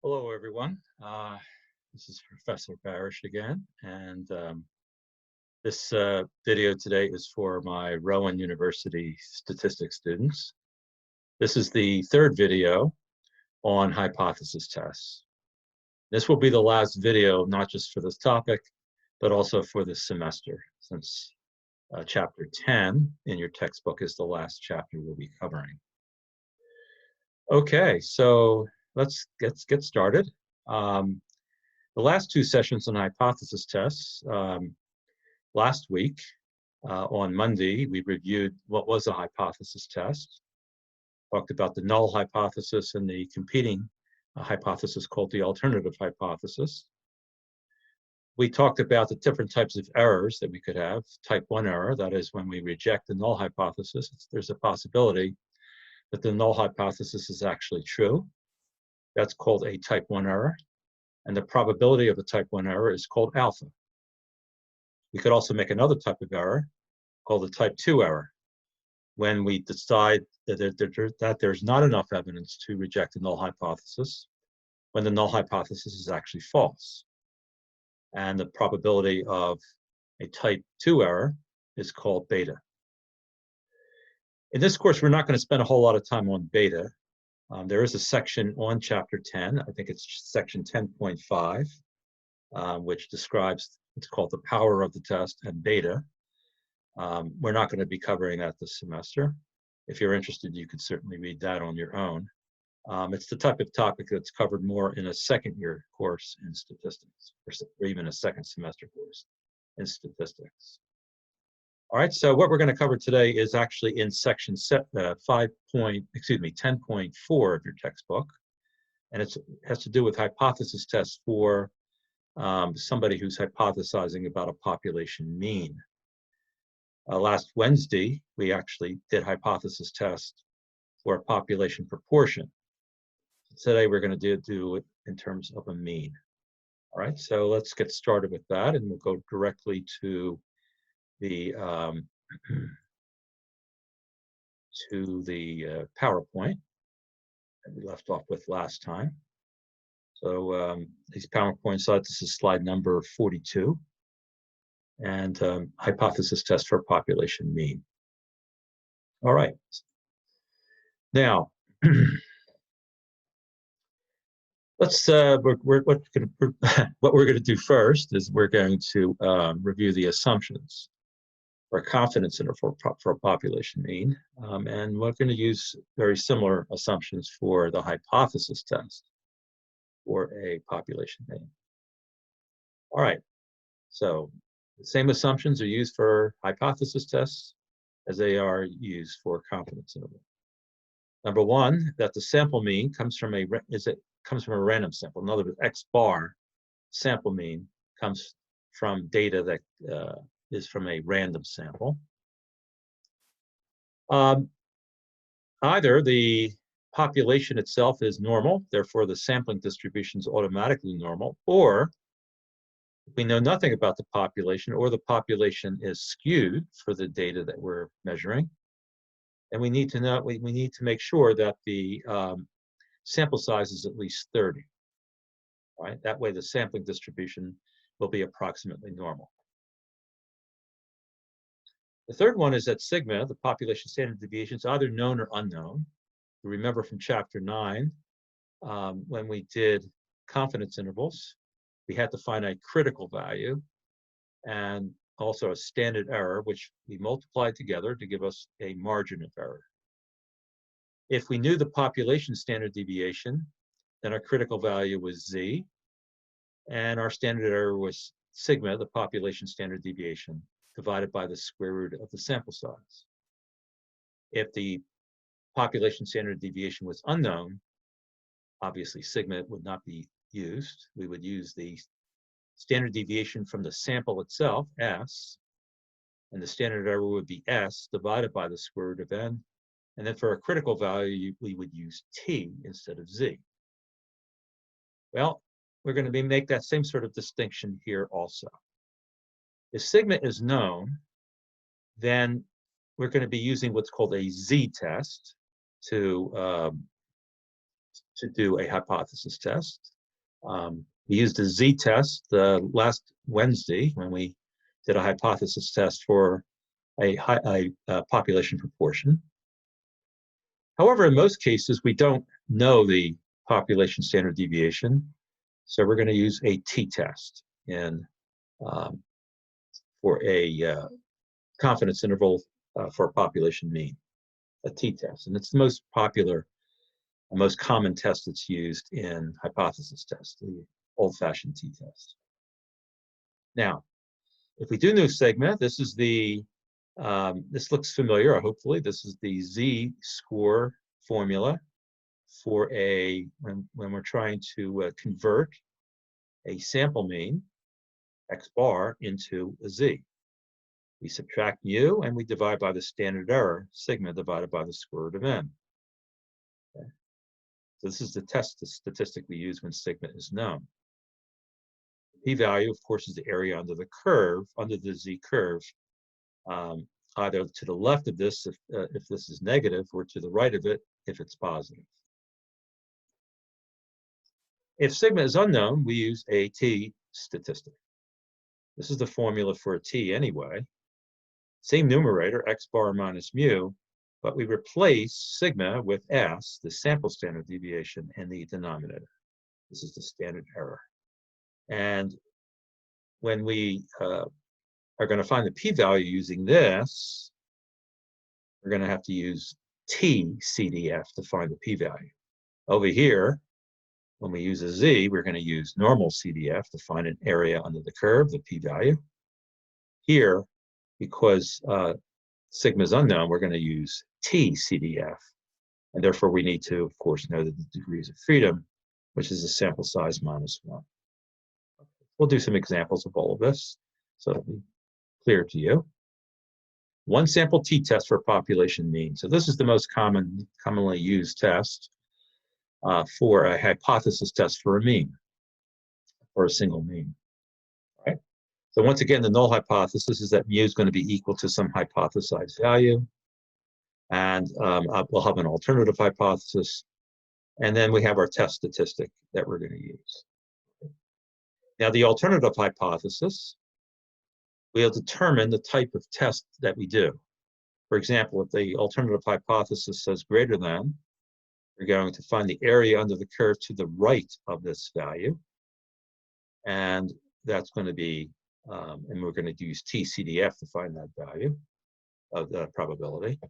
Hello, everyone. This is Professor Barish again, and this video today is for my Rowan University statistics students. This is the third video on hypothesis tests. This will be the last video, not just for this topic, but also for this semester, since chapter 10 in your textbook is the last chapter we'll be covering. Okay, so let's get started. The last two sessions on hypothesis tests, last week on Monday, we reviewed what was a hypothesis test, talked about the null hypothesis and the competing hypothesis called the alternative hypothesis. We talked about the different types of errors that we could have. Type 1 error, that is when we reject the null hypothesis, there's a possibility that the null hypothesis is actually true. That's called a type 1 error. And the probability of a type 1 error is called alpha. We could also make another type of error called a type 2 error, when we decide that there's not enough evidence to reject the null hypothesis, when the null hypothesis is actually false. And the probability of a type 2 error is called beta. In this course, we're not going to spend a whole lot of time on beta. There is a section on chapter 10, I think it's section 10.5, which describes, it's called the power of the test and beta. We're not going to be covering that this semester. If you're interested, you could certainly read that on your own. It's the type of topic that's covered more in a second year course in statistics, or even a second semester course in statistics. All right, so what we're going to cover today is actually in section 10.4 of your textbook, and it has to do with hypothesis tests for somebody who's hypothesizing about a population mean. Last Wednesday, we actually did hypothesis test for a population proportion. Today, we're going to do it in terms of a mean. All right, so let's get started with that, and we'll go directly to the PowerPoint that we left off with last time. So these PowerPoint slides, this is slide number 42, and hypothesis test for population mean. All right. Now, let's what we're going to do first is we're going to review the assumptions or confidence interval for a population mean, and we're going to use very similar assumptions for the hypothesis test for a population mean. All right, so the same assumptions are used for hypothesis tests as they are used for confidence interval. Number one, that the sample mean comes from a random sample. In other words, X bar sample mean comes from data that is from a random sample. Either the population itself is normal, therefore the sampling distribution is automatically normal, or we know nothing about the population, or the population is skewed for the data that we're measuring. And we need to know, we need to make sure that the sample size is at least 30. Right? That way the sampling distribution will be approximately normal. The third one is that sigma, the population standard deviation, is either known or unknown. You remember from chapter 9, when we did confidence intervals, we had to find a critical value and also a standard error, which we multiplied together to give us a margin of error. If we knew the population standard deviation, then our critical value was z, and our standard error was sigma, the population standard deviation, divided by the square root of the sample size. If the population standard deviation was unknown, obviously sigma would not be used. We would use the standard deviation from the sample itself, S, and the standard error would be S divided by the square root of n. And then for a critical value, we would use T instead of Z. Well, we're going to make that same sort of distinction here also. If sigma is known, then we're going to be using what's called a z-test to do a hypothesis test. We used a z-test last Wednesday when we did a hypothesis test for a population proportion. However, in most cases, we don't know the population standard deviation, so we're going to use a t-test for a confidence interval for a population mean, a t-test. And it's the most popular, most common test that's used in hypothesis tests, the old-fashioned t-test. Now, if we do know sigma, this is the, this looks familiar, hopefully. This is the z-score formula for when we're trying to convert a sample mean, x bar, into a z. We subtract mu and we divide by the standard error, sigma divided by the square root of n. Okay. So this is the test statistic we use when sigma is known. P-value, of course, is the area under the curve, under the z curve, either to the left of this if this is negative, or to the right of it if it's positive. If sigma is unknown, we use a t statistic. This is the formula for a t anyway. Same numerator, x bar minus mu, but we replace sigma with s, the sample standard deviation, in the denominator. This is the standard error. And when we are going to find the p-value using this, we're going to have to use t-CDF to find the p-value. Over here, when we use a z, we're going to use normal CDF to find an area under the curve, the p-value. Here, because sigma is unknown, we're going to use t-CDF. And therefore, we need to, of course, know the degrees of freedom, which is the sample size minus 1. We'll do some examples of all of this, so it'll be clear to you. One sample t-test for population mean. So this is the most commonly used test for a hypothesis test for a mean, or a single mean. Right? So once again, the null hypothesis is that mu is going to be equal to some hypothesized value. And we'll have an alternative hypothesis. And then we have our test statistic that we're going to use. Now, the alternative hypothesis, we'll determine the type of test that we do. For example, if the alternative hypothesis says greater than, we're going to find the area under the curve to the right of this value. And that's going to be, and we're going to use t-CDF to find that value of the probability.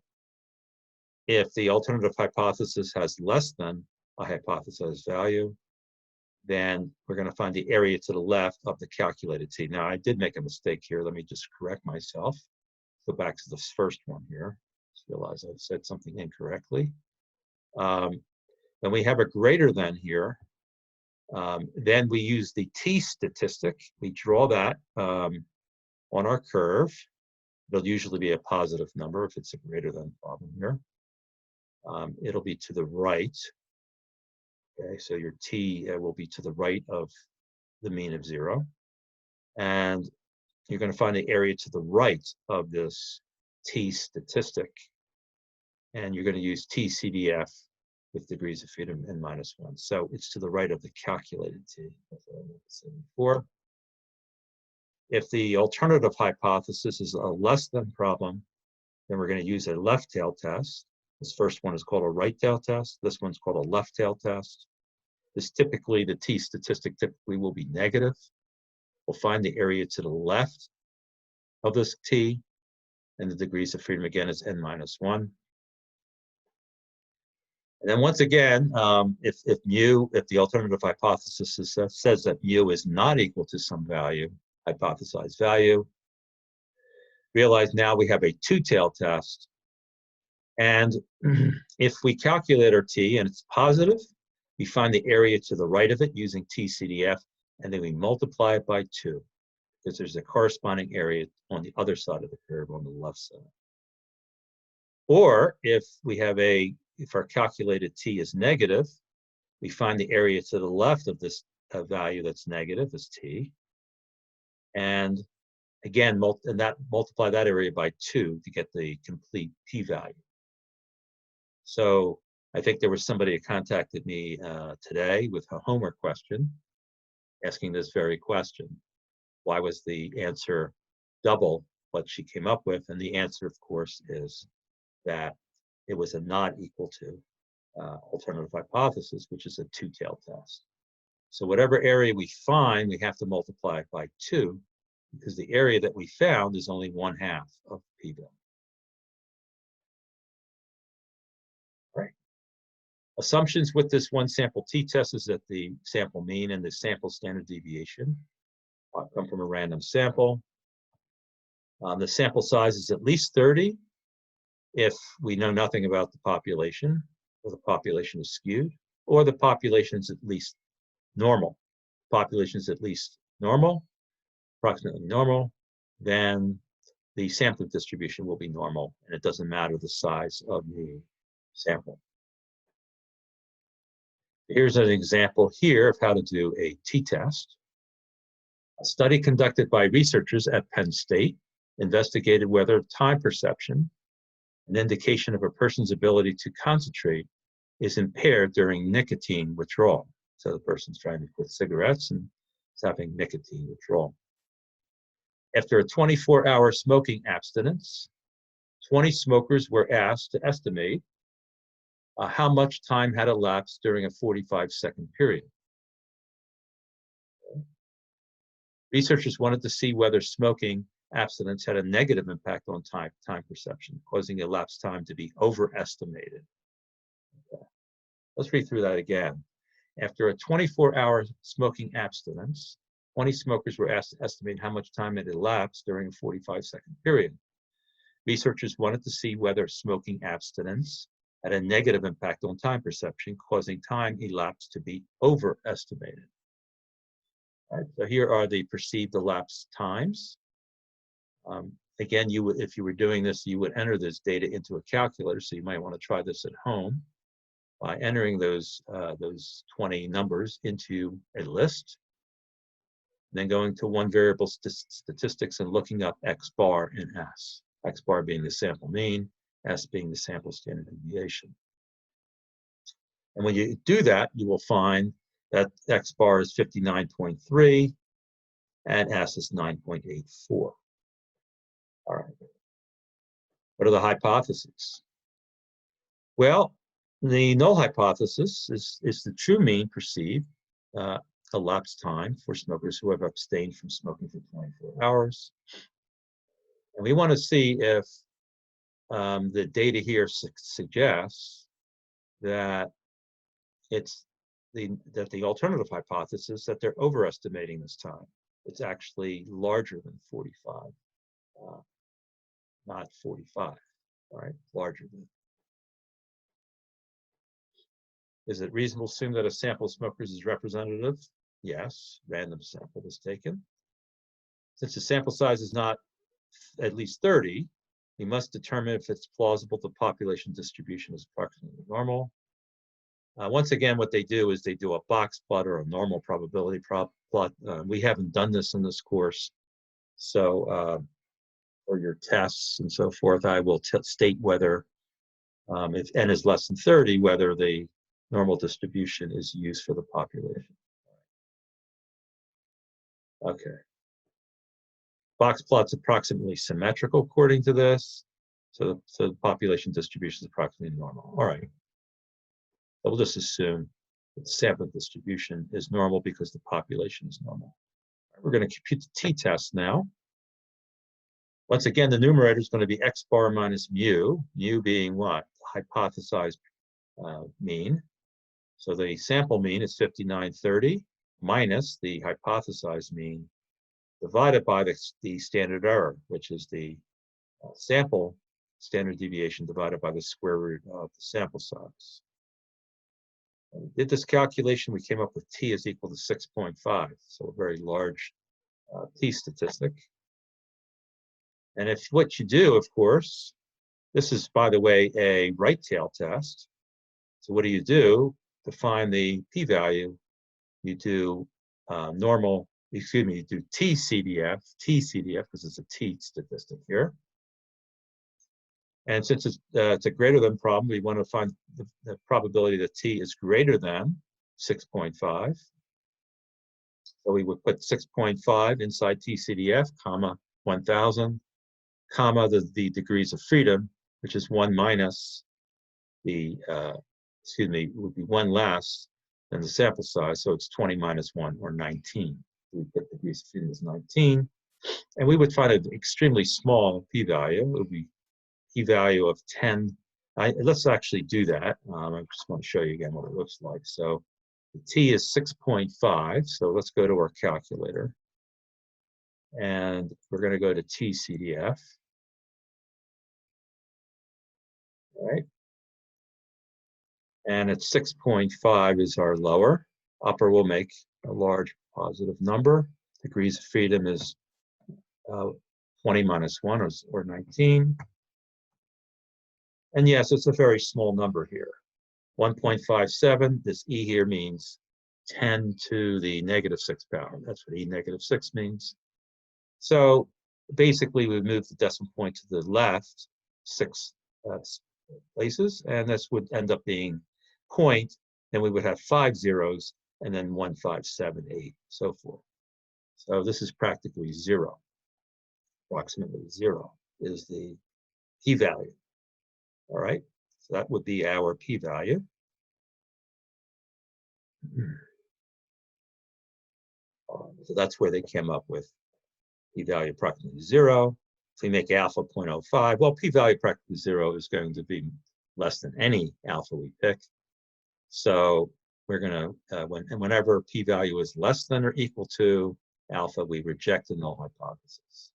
If the alternative hypothesis has less than a hypothesized value, then we're going to find the area to the left of the calculated t. Now, I did make a mistake here. Let me just correct myself. Go back to this first one here. Just realize I said something incorrectly. When we have a greater than here, then we use the t statistic. We draw that on our curve. It'll usually be a positive number if it's a greater than problem here. It'll be to the right. Okay, so your t will be to the right of the mean of 0. And you're going to find the area to the right of this t statistic. And you're going to use t-CDF with degrees of freedom n minus 1. So it's to the right of the calculated t. That's what I said before. If the alternative hypothesis is a less than problem, then we're going to use a left tail test. This first one is called a right tail test. This one's called a left tail test. This typically, the t statistic typically will be negative. We'll find the area to the left of this t, and the degrees of freedom again is n minus 1. And then once again, if the alternative hypothesis says that mu is not equal to some value, hypothesized value, realize now we have a two-tail test. And if we calculate our t and it's positive, we find the area to the right of it using t-CDF, and then we multiply it by 2, because there's a corresponding area on the other side of the curve on the left side. Or if our calculated t is negative, we find the area to the left of this value that's negative is t. And again, multiply that area by 2 to get the complete p-value. So I think there was somebody who contacted me today with a homework question. asking this very question. Why was the answer double what she came up with? And the answer, of course, is that it was a not equal to alternative hypothesis, which is a two-tailed test. So whatever area we find, we have to multiply it by 2, because the area that we found is only 1/2 of p-value. Right. Assumptions with this one sample t-test is that the sample mean and the sample standard deviation come from a random sample. The sample size is at least 30 if we know nothing about the population, or the population is skewed, or the population is at least normal. Population is at least normal, approximately normal, then the sample distribution will be normal, and it doesn't matter the size of the sample. Here's an example here of how to do a t-test. A study conducted by researchers at Penn State investigated whether time perception, an indication of a person's ability to concentrate, is impaired during nicotine withdrawal. So the person's trying to quit cigarettes and is having nicotine withdrawal. After a 24-hour smoking abstinence, 20 smokers were asked to estimate how much time had elapsed during a 45-second period. Researchers wanted to see whether smoking abstinence had a negative impact on time perception, causing elapsed time to be overestimated. Okay. Let's read through that again. After a 24-hour smoking abstinence, 20 smokers were asked to estimate how much time had elapsed during a 45-second period. Researchers wanted to see whether smoking abstinence had a negative impact on time perception, causing time elapsed to be overestimated. All right, so here are the perceived elapsed times. Again, if you were doing this, you would enter this data into a calculator, so you might want to try this at home by entering those 20 numbers into a list, then going to one variable statistics and looking up X bar and S. X bar being the sample mean, S being the sample standard deviation. And when you do that, you will find that X bar is 59.3 and S is 9.84. All right. What are the hypotheses? Well, the null hypothesis is the true mean perceived elapsed time for smokers who have abstained from smoking for 24 hours. And we want to see if the data here suggests that that the alternative hypothesis that they're overestimating this time. It's actually larger than 45, not 45. All right, larger than. Is it reasonable to assume that a sample of smokers is representative? Yes, random sample was taken. Since the sample size is not at least 30, we must determine if it's plausible the population distribution is approximately normal. Once again, what they do is they do a box plot or a normal probability plot. We haven't done this in this course, so for your tests and so forth, I will state whether, if n is less than 30, whether the normal distribution is used for the population. Okay. Box plot's approximately symmetrical according to this, so the population distribution is approximately normal. All right. So we'll just assume that the sample distribution is normal because the population is normal. We're going to compute the t-test now. Once again, the numerator is going to be x bar minus mu, mu being what? Hypothesized mean. So the sample mean is 5930 minus the hypothesized mean divided by the standard error, which is the sample standard deviation divided by the square root of the sample size. When we did this calculation, we came up with t is equal to 6.5, so a very large t statistic. And if what you do, of course, this is, by the way, a right tail test. So what do? To find the p-value, you do you do t-CDF, because it's a t statistic here. And since it's a greater than problem, we want to find the probability that t is greater than 6.5. So we would put 6.5 inside TCDF, comma, 1,000, comma, the degrees of freedom, which is 1 minus the, would be 1 less than the sample size. So it's 20 minus 1, or 19. We put degrees of freedom as 19. And we would find an extremely small p-value. It would be p-value of 10. Let's actually do that. I just want to show you again what it looks like. So the t is 6.5. So let's go to our calculator. And we're going to go to TCDF. All right. And at 6.5 is our lower. Upper will make a large positive number. Degrees of freedom is 20 minus 1, or 19. And yes, it's a very small number here. 1.57, this e here means 10 to the negative 6 power. That's what e negative 6 means. So basically, we move the decimal point to the left 6 places, and this would end up being point. Then we would have 5 zeros, and then 1, 5, 7, 8, so forth. So this is practically 0. Approximately 0 is the p-value. All right, so that would be our p-value. So that's where they came up with p-value approximately 0. If we make alpha 0.05, well, p-value practically 0 is going to be less than any alpha we pick. So we're going to, whenever p-value is less than or equal to alpha, we reject the null hypothesis.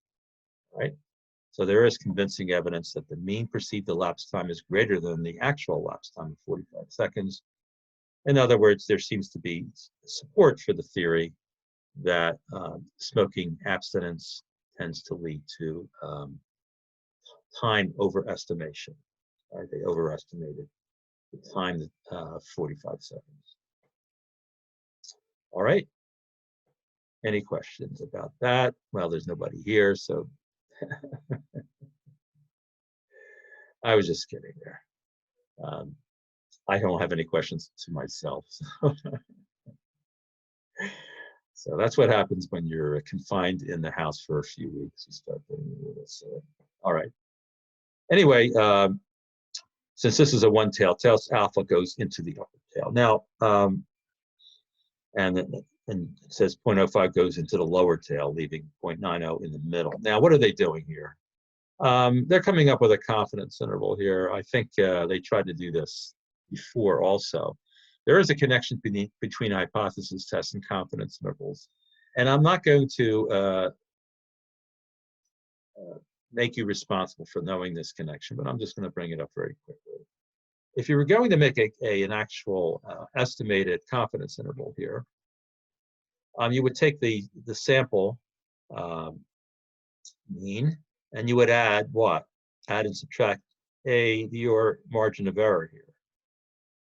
Right? So there is convincing evidence that the mean perceived elapsed time is greater than the actual elapsed time of 45 seconds. In other words, there seems to be support for the theory that smoking abstinence tends to lead to time overestimation. Right? They overestimated the time of 45 seconds. All right. Any questions about that? Well, there's nobody here, so I was just kidding there. I don't have any questions to myself. So that's what happens when you're confined in the house for a few weeks. You start getting a little silly. All right. Anyway, since this is a one-tail tail, alpha goes into the upper tail. Now, and it says 0.05 goes into the lower tail, leaving 0.90 in the middle. Now, what are they doing here? They're coming up with a confidence interval here. I think they tried to do this before also. There is a connection between hypothesis tests and confidence intervals. And I'm not going to make you responsible for knowing this connection, but I'm just going to bring it up very quickly. If you were going to make an actual estimated confidence interval here, you would take the sample mean, and you would add what? Add and subtract your margin of error here.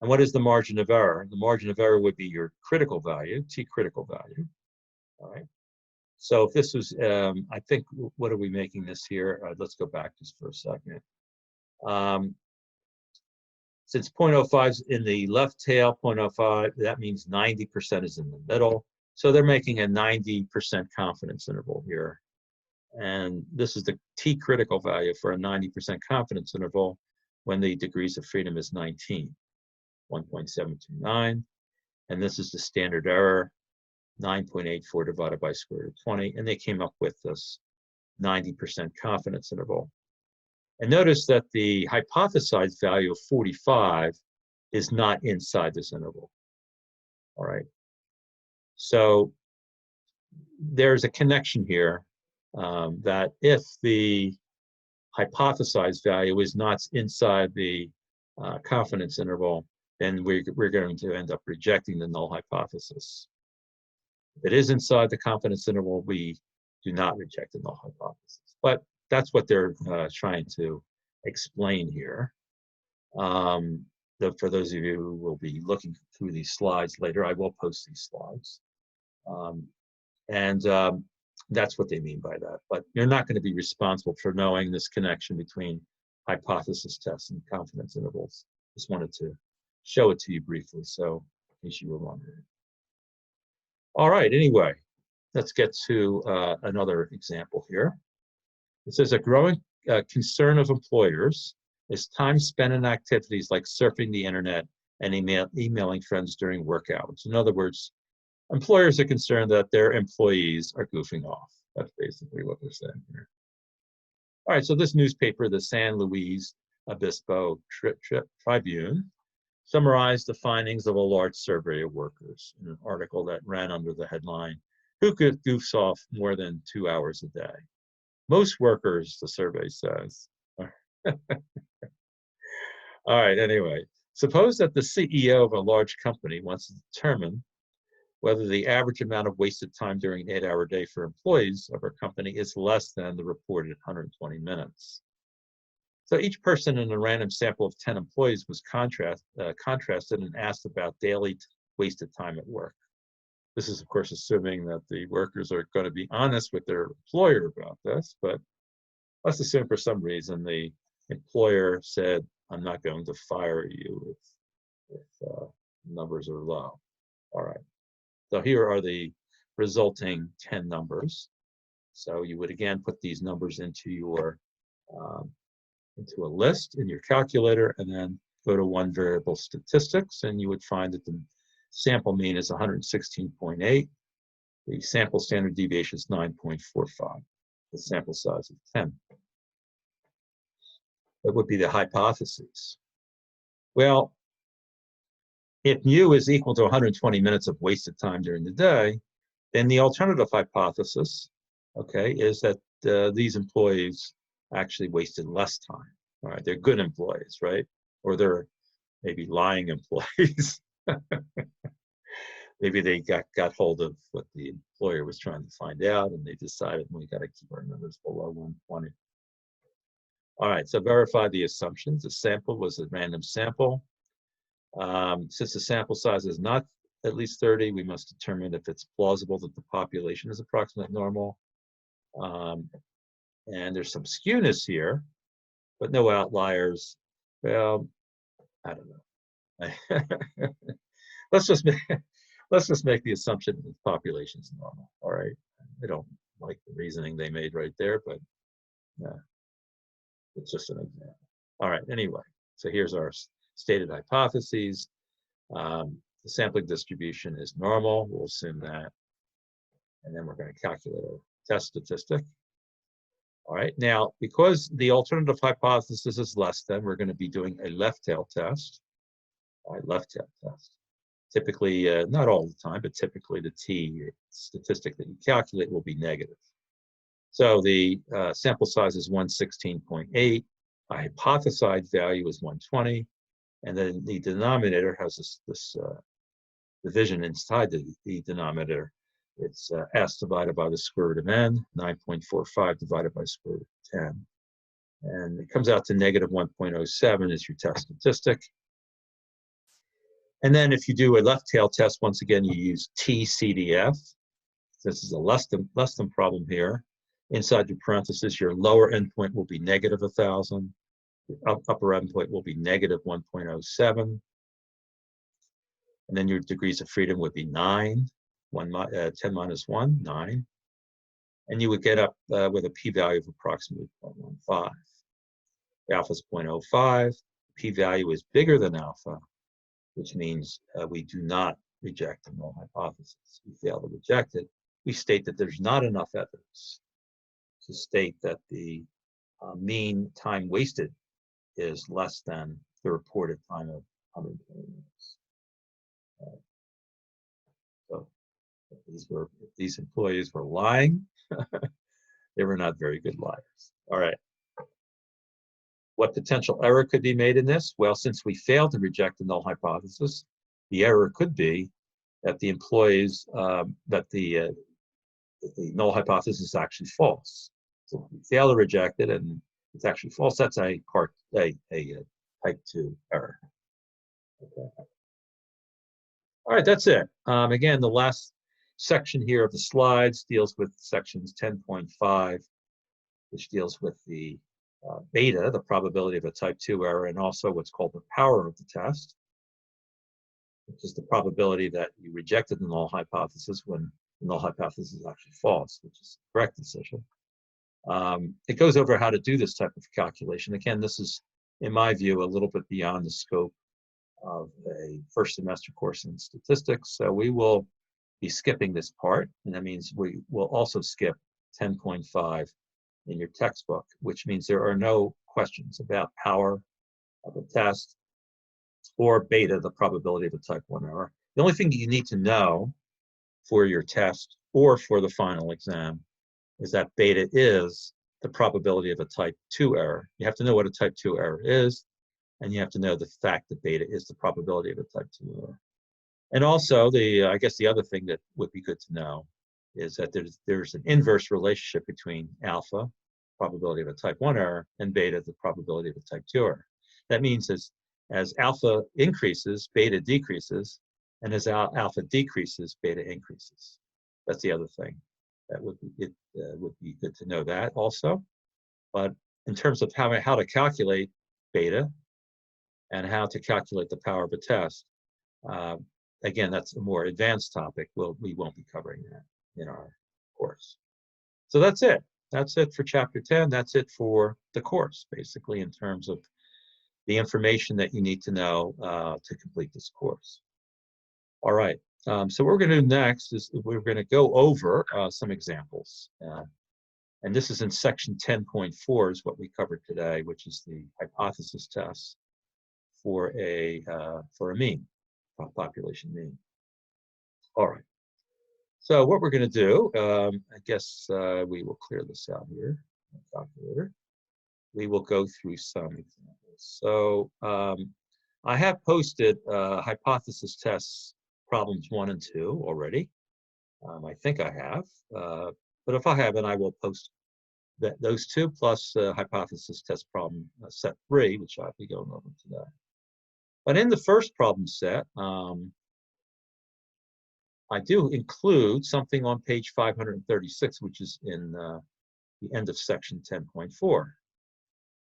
And what is the margin of error? The margin of error would be your critical value, T critical value. All right. So if this was, I think, what are we making this here? Let's go back just for a second. Since 0.05 is in the left tail, 0.05, that means 90% is in the middle. So they're making a 90% confidence interval here. And this is the T critical value for a 90% confidence interval when the degrees of freedom is 19, 1.729. And this is the standard error, 9.84 divided by square root of 20. And they came up with this 90% confidence interval. And notice that the hypothesized value of 45 is not inside this interval. All right. So there's a connection here that if the hypothesized value is not inside the confidence interval, then we're going to end up rejecting the null hypothesis. If it is inside the confidence interval, we do not reject the null hypothesis. But that's what they're trying to explain here. For those of you who will be looking through these slides later, I will post these slides. That's what they mean by that. But you're not going to be responsible for knowing this connection between hypothesis tests and confidence intervals. Just wanted to show it to you briefly, so in case you were wondering. All right, anyway, let's get to another example here. It says a growing concern of employers is time spent in activities like surfing the internet and emailing friends during work hours. In other words, employers are concerned that their employees are goofing off. That's basically what they're saying here. All right, so this newspaper, the San Luis Obispo Tribune, summarized the findings of a large survey of workers in an article that ran under the headline, "Who goofs off more than 2 hours a day?" Most workers, the survey says. All right, anyway, suppose that the CEO of a large company wants to determine whether the average amount of wasted time during an 8-hour day for employees of our company is less than the reported 120 minutes. So each person in a random sample of 10 employees was contrasted and asked about daily wasted time at work. This is, of course, assuming that the workers are going to be honest with their employer about this, but let's assume for some reason the employer said, "I'm not going to fire you if numbers are low." All right. So here are the resulting 10 numbers. So you would again put these numbers into your into a list in your calculator, and then go to one variable statistics, and you would find that the sample mean is 116.8. The sample standard deviation is 9.45. The sample size is 10. That would be the hypotheses. Well, if mu is equal to 120 minutes of wasted time during the day, then the alternative hypothesis, okay, is that these employees actually wasted less time. All right, they're good employees, right? Or they're maybe lying employees. Maybe they got hold of what the employer was trying to find out, and they decided, we got to keep our numbers below 120. All right, so verify the assumptions. The sample was a random sample. Since the sample size is not at least 30, we must determine if it's plausible that the population is approximately normal. And there's some skewness here, but no outliers. Well, I don't know. let's just make the assumption that the population is normal. All right. I don't like the reasoning they made right there, but it's just an example. All right. Anyway, so here's our stated hypotheses. The sampling distribution is normal. We'll assume that. And then we're going to calculate a test statistic. All right. Now, because the alternative hypothesis is less than, we're going to be doing a left tail test. All right, left tail test. Typically, not all the time, but typically the t statistic that you calculate will be negative. So the sample size is 116.8. A hypothesized value is 120. And then the denominator has this division inside the denominator. It's s divided by the square root of n, 9.45 divided by square root of 10. And it comes out to negative 1.07 is your test statistic. And then if you do a left tail test, once again, you use TCDF. This is a less than problem here. Inside your parentheses, your lower endpoint will be negative 1,000. Your upper endpoint will be negative 1.07. And then your degrees of freedom would be 9. 10 minus 1, 9. And you would get up with a p-value of approximately 0.15. Alpha is 0.05. P-value is bigger than alpha, which means we do not reject the null hypothesis. We fail to reject it. We state that there's not enough evidence to state that the mean time wasted is less than the reported time of 120 minutes. So if these employees were lying, they were not very good liars. All right. What potential error could be made in this? Well, since we failed to reject the null hypothesis, the error could be that the employees, that the null hypothesis is actually false. So if we fail to reject it and it's actually false, that's a type 2 error. Okay. All right, that's it. Again, the last section here of the slides deals with sections 10.5, which deals with the beta, the probability of a type 2 error, and also what's called the power of the test, which is the probability that you rejected the null hypothesis when the null hypothesis is actually false, which is the correct decision. It goes over how to do this type of calculation. Again, this is, in my view, a little bit beyond the scope of a first semester course in statistics. So we will be skipping this part, and that means we will also skip 10.5 in your textbook, which means there are no questions about power of a test or beta, the probability of a type 1 error. The only thing that you need to know for your test or for the final exam is that beta is the probability of a type 2 error. You have to know what a type 2 error is, and you have to know the fact that beta is the probability of a type 2 error. And also, I guess the other thing that would be good to know is that there's an inverse relationship between alpha, probability of a type 1 error, and beta, the probability of a type 2 error. That means as alpha increases, beta decreases, and as alpha decreases, beta increases. That's the other thing. That would be good to know that also. But in terms of how to calculate beta and how to calculate the power of a test, again, that's a more advanced topic. We won't be covering that in our course. So that's it. That's it for chapter 10. That's it for the course, basically, in terms of the information that you need to know to complete this course. All right. So what we're going to do next is we're going to go over some examples. And this is in section 10.4 is what we covered today, which is the hypothesis test for a mean, population mean. All right. So what we're going to do, I guess we will clear this out here, calculator. We will go through some examples. So I have posted hypothesis tests problems 1 and 2 already. I think I have, but if I haven't, I will post those 2 plus hypothesis test problem set 3, which I'll be going over today. But in the first problem set, I do include something on page 536, which is in the end of section 10.4,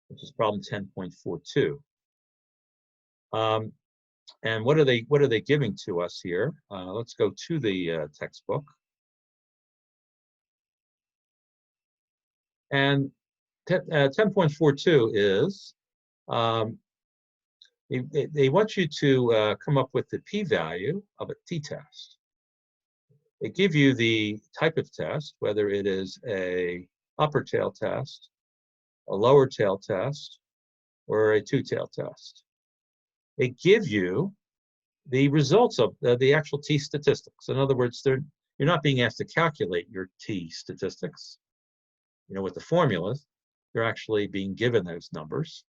which is problem 10.42. And what are they giving to us here? Let's go to the textbook. And 10.42 is they want you to come up with the p-value of a t-test. They give you the type of test, whether it is a upper tail test, a lower tail test, or a two-tail test. They give you the results of the actual t statistics. In other words, you're not being asked to calculate your t statistics, with the formulas. You're actually being given those numbers.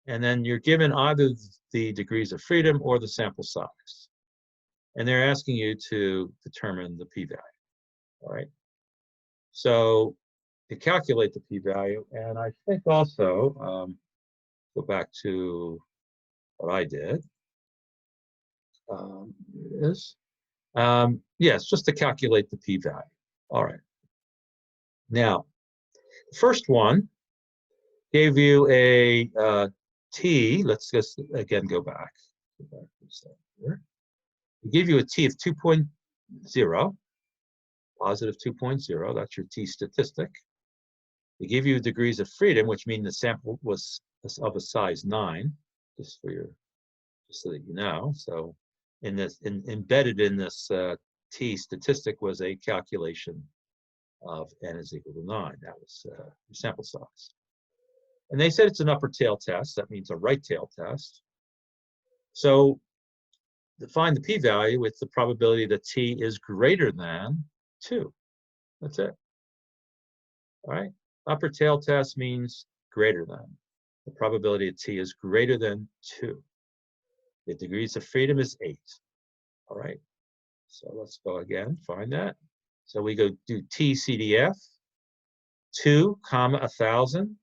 And then you're given either the degrees of freedom or the sample size. And they're asking you to determine the p-value, all right? So to calculate the p-value, and I think also, go back to what I did. Here it is. Yes, just to calculate the p-value. All right. Now, the first one gave you a t. Let's just again go back. Go back to the here. It gave you a t of 2.0, positive 2.0. That's your t statistic. They give you degrees of freedom, which means the sample was of a size 9, just so that you know. So embedded in this t statistic was a calculation of n is equal to 9. That was your sample size. And they said it's an upper tail test. That means a right tail test. So define the p-value with the probability that t is greater than 2. That's it. All right. Upper tail test means greater than. The probability of t is greater than 2. The degrees of freedom is 8. All right. So let's go again, find that. So we go do t CDF, 2, 1,000,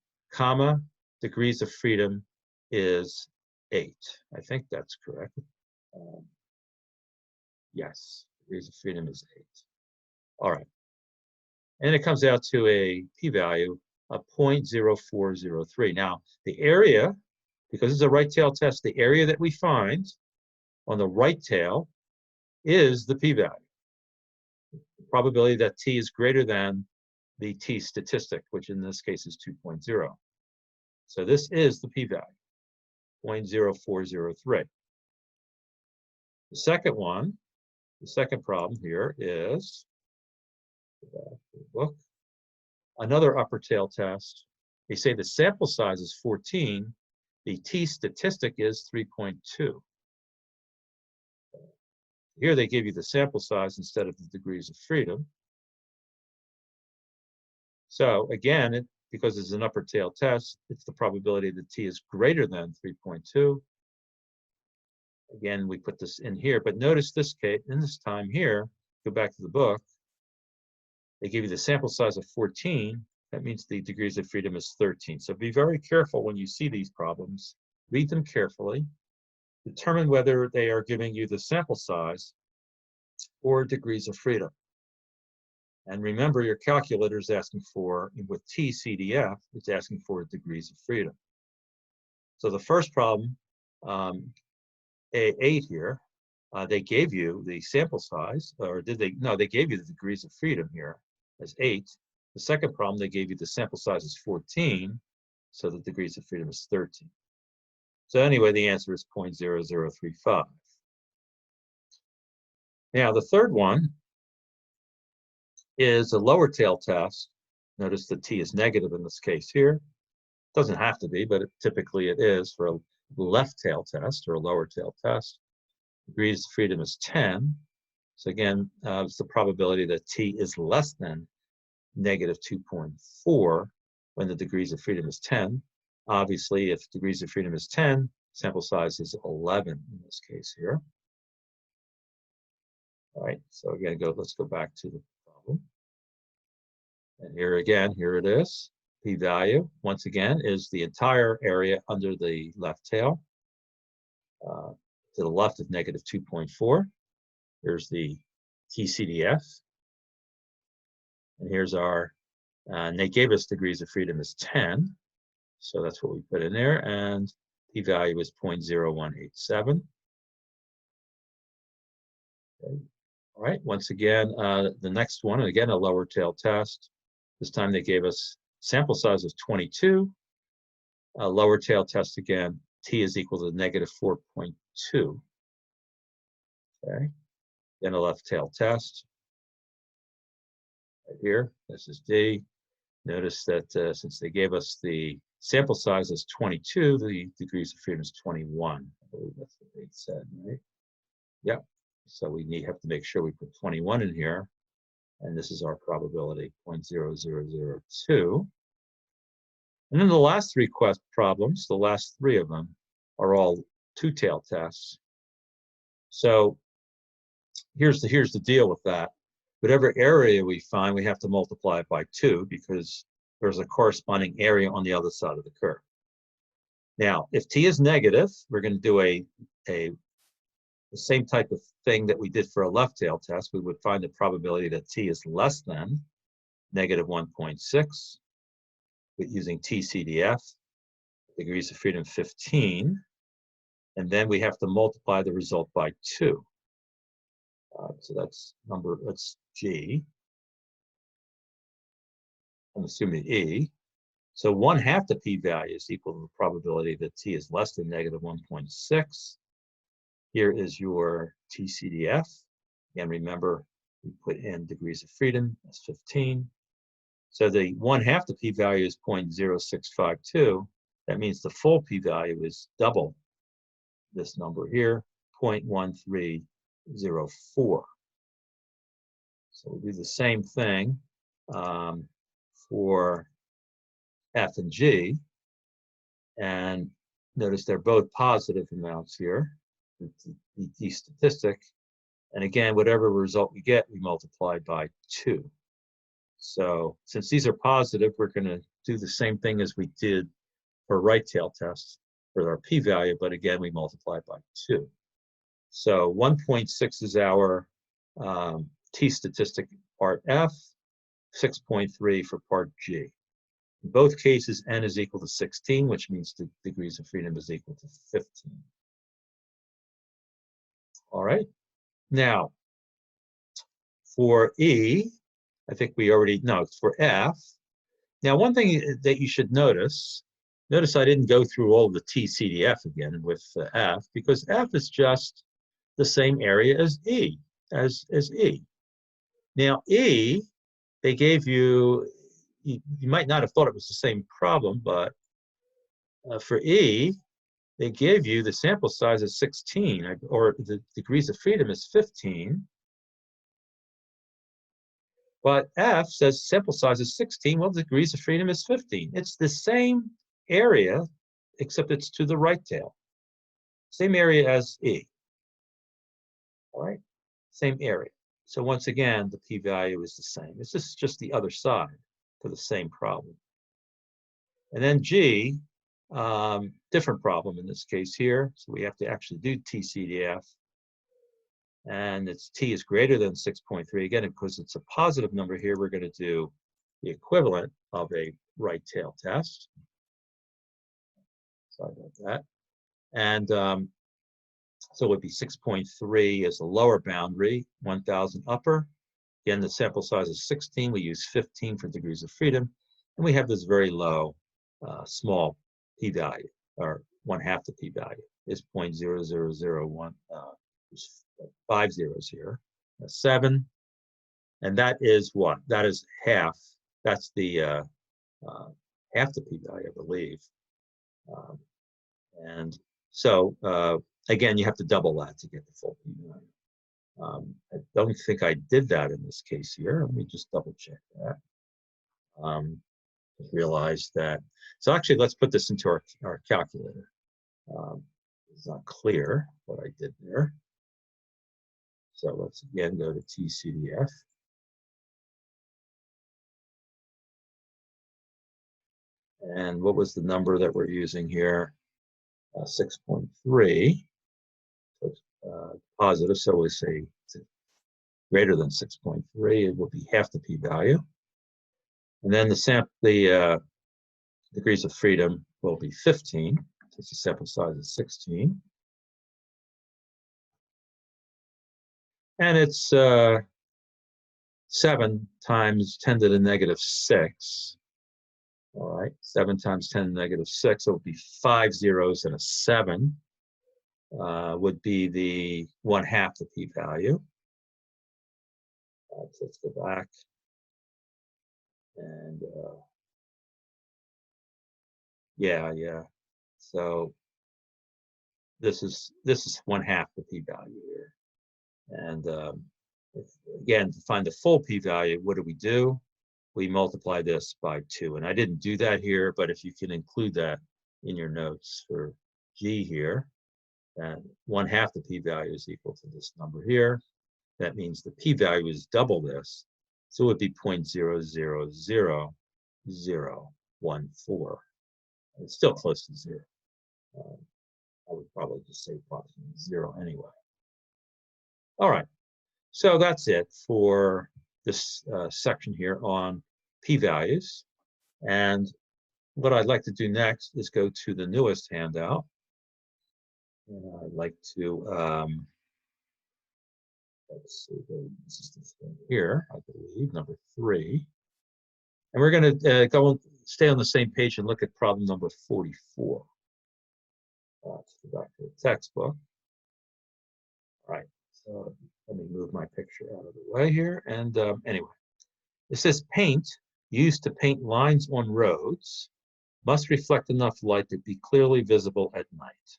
degrees of freedom is 8. I think that's correct. Yes, degrees of freedom is 8. All right. And it comes out to a p-value of 0.0403. Now, the area, because it's a right tail test, the area that we find on the right tail is the p-value. probability that t is greater than the t statistic, which in this case is 2.0. So this is the p-value, 0.0403. The second one, the second problem here is, look, another upper tail test. They say the sample size is 14, the t statistic is 3.2. Here they give you the sample size instead of the degrees of freedom. So again, because it's an upper tail test, it's the probability that t is greater than 3.2. Again, we put this in here, but notice this case, in this time here, go back to the book, they give you the sample size of 14. That means the degrees of freedom is 13. So be very careful when you see these problems. Read them carefully. Determine whether they are giving you the sample size or degrees of freedom. And remember, your calculator is asking for, with TCDF, it's asking for degrees of freedom. So the first problem, A8 here, they gave you the sample size, or did they? No, they gave you the degrees of freedom here as 8. The second problem, they gave you the sample size is 14, so the degrees of freedom is 13. So anyway, the answer is 0.0035. Now, the third one is a lower tail test. Notice the t is negative in this case here. It doesn't have to be, but typically it is for a left tail test or a lower tail test. Degrees of freedom is 10. So again, it's the probability that t is less than negative 2.4 when the degrees of freedom is 10. Obviously, if degrees of freedom is 10, sample size is 11 in this case here. All right, so again, let's go back to the problem. And here again, here it is. P-value, once again, is the entire area under the left tail. To the left of negative 2.4. Here's the TCDF. And here's our, and they gave us degrees of freedom as 10. So that's what we put in there. And p-value is 0.0187. Okay. All right, once again, the next one, again, a lower tail test. This time they gave us sample size of 22. A lower tail test again, t is equal to negative 4.2. Okay, then a left tail test. Right here, this is D. Notice that since they gave us the sample size as 22, the degrees of freedom is 21. I believe that's what they said, right? Yep. So we have to make sure we put 21 in here. And this is our probability, 0.0002. And then the last three problems, the last three of them, are all two-tailed tests. So here's the deal with that. Whatever area we find, we have to multiply it by 2 because there's a corresponding area on the other side of the curve. Now, if t is negative, we're going to do the same type of thing that we did for a left tail test. We would find the probability that t is less than negative 1.6 with using TCDF, degrees of freedom 15, and then we have to multiply the result by 2. So that's G. I'm assuming E. So 1/2 the p-value is equal to the probability that t is less than negative 1.6. Here is your TCDF. Again, remember, we put in degrees of freedom as 15. So the 1/2 the p-value is 0.0652. That means the full p-value is double this number here, 0.1304. So we do the same thing for F and G. And notice they're both positive amounts here, the statistic. And again, whatever result we get, we multiply by 2. So since these are positive, we're going to do the same thing as we did for right tail tests for our p-value, but again, we multiply by 2. So 1.6 is our t statistic part F, 6.3 for part G. In both cases, n is equal to 16, which means the degrees of freedom is equal to 15. All right. Now, For E, I think we already, no, it's for F. Now, one thing that you should notice I didn't go through all the TCDF again with F, because F is just the same area as E, as E. Now, E, they gave you might not have thought it was the same problem, but for E, they gave you the sample size is 16, or the degrees of freedom is 15. But F says sample size is 16, well, degrees of freedom is 15. It's the same area, except it's to the right tail. Same area as E. All right, same area. So once again, the p-value is the same. It's just the other side to the same problem. And then G, different problem in this case here. So we have to actually do TCDF. And its t is greater than 6.3. Again, because it's a positive number here, we're going to do the equivalent of a right tail test. Sorry about that. And so it would be 6.3 as the lower boundary, 1,000 upper. Again, the sample size is 16. We use 15 for degrees of freedom. And we have this very low, small p-value, or 1/2 the p-value is 0.0001. There's 5 zeros here. 7. And that is what? That is half. That's the half the p-value, I believe. And so, again, you have to double that to get the full p-value. I don't think I did that in this case here. Let me just double check that. Just realized that. So actually, let's put this into our calculator. It's not clear what I did there. So let's again go to TCDF. And what was the number that we're using here? 6.3. So it's positive, so we say greater than 6.3. It will be half the p-value. And then the degrees of freedom will be 15. So the sample size is 16. And it's 7 times 10 to the negative 6. All right, 7 times 10 to the negative 6. So it would be 5 zeros and a 7 would be the 1/2 the p-value. So let's go back. And yeah. So this is 1/2 the p-value here. And again, to find the full p-value, what do? We multiply this by 2. And I didn't do that here, but if you can include that in your notes for G here, then 1/2 the p-value is equal to this number here. That means the p-value is double this. So it would be 0.000014. It's still close to 0. I would probably just say approximately 0 anyway. All right, so that's it for this section here on p-values. And what I'd like to do next is go to the newest handout. And I'd like to, let's see, this is this one here, I believe, number 3. And we're going to stay on the same page and look at problem number 44. Let's go back to the textbook. All right, so let me move my picture out of the way here. And anyway, it says paint used to paint lines on roads must reflect enough light to be clearly visible at night.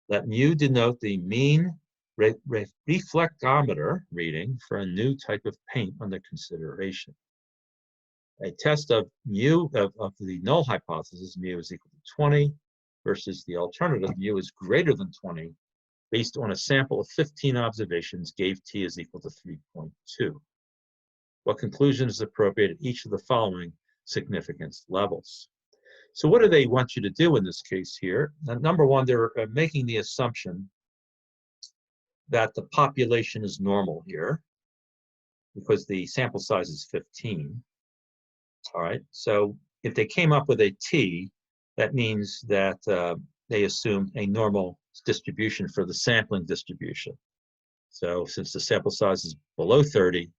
Let mu denote the mean reflectometer reading for a new type of paint under consideration. A test of mu of the null hypothesis, mu is equal to 20, versus the alternative, mu is greater than 20, based on a sample of 15 observations, gave t is equal to 3.2. What conclusion is appropriate at each of the following significance levels? So what do they want you to do in this case here? Now, number one, they're making the assumption that the population is normal here because the sample size is 15. All right, so if they came up with a t, that means that they assume a normal distribution for the sampling distribution. So since the sample size is below 30,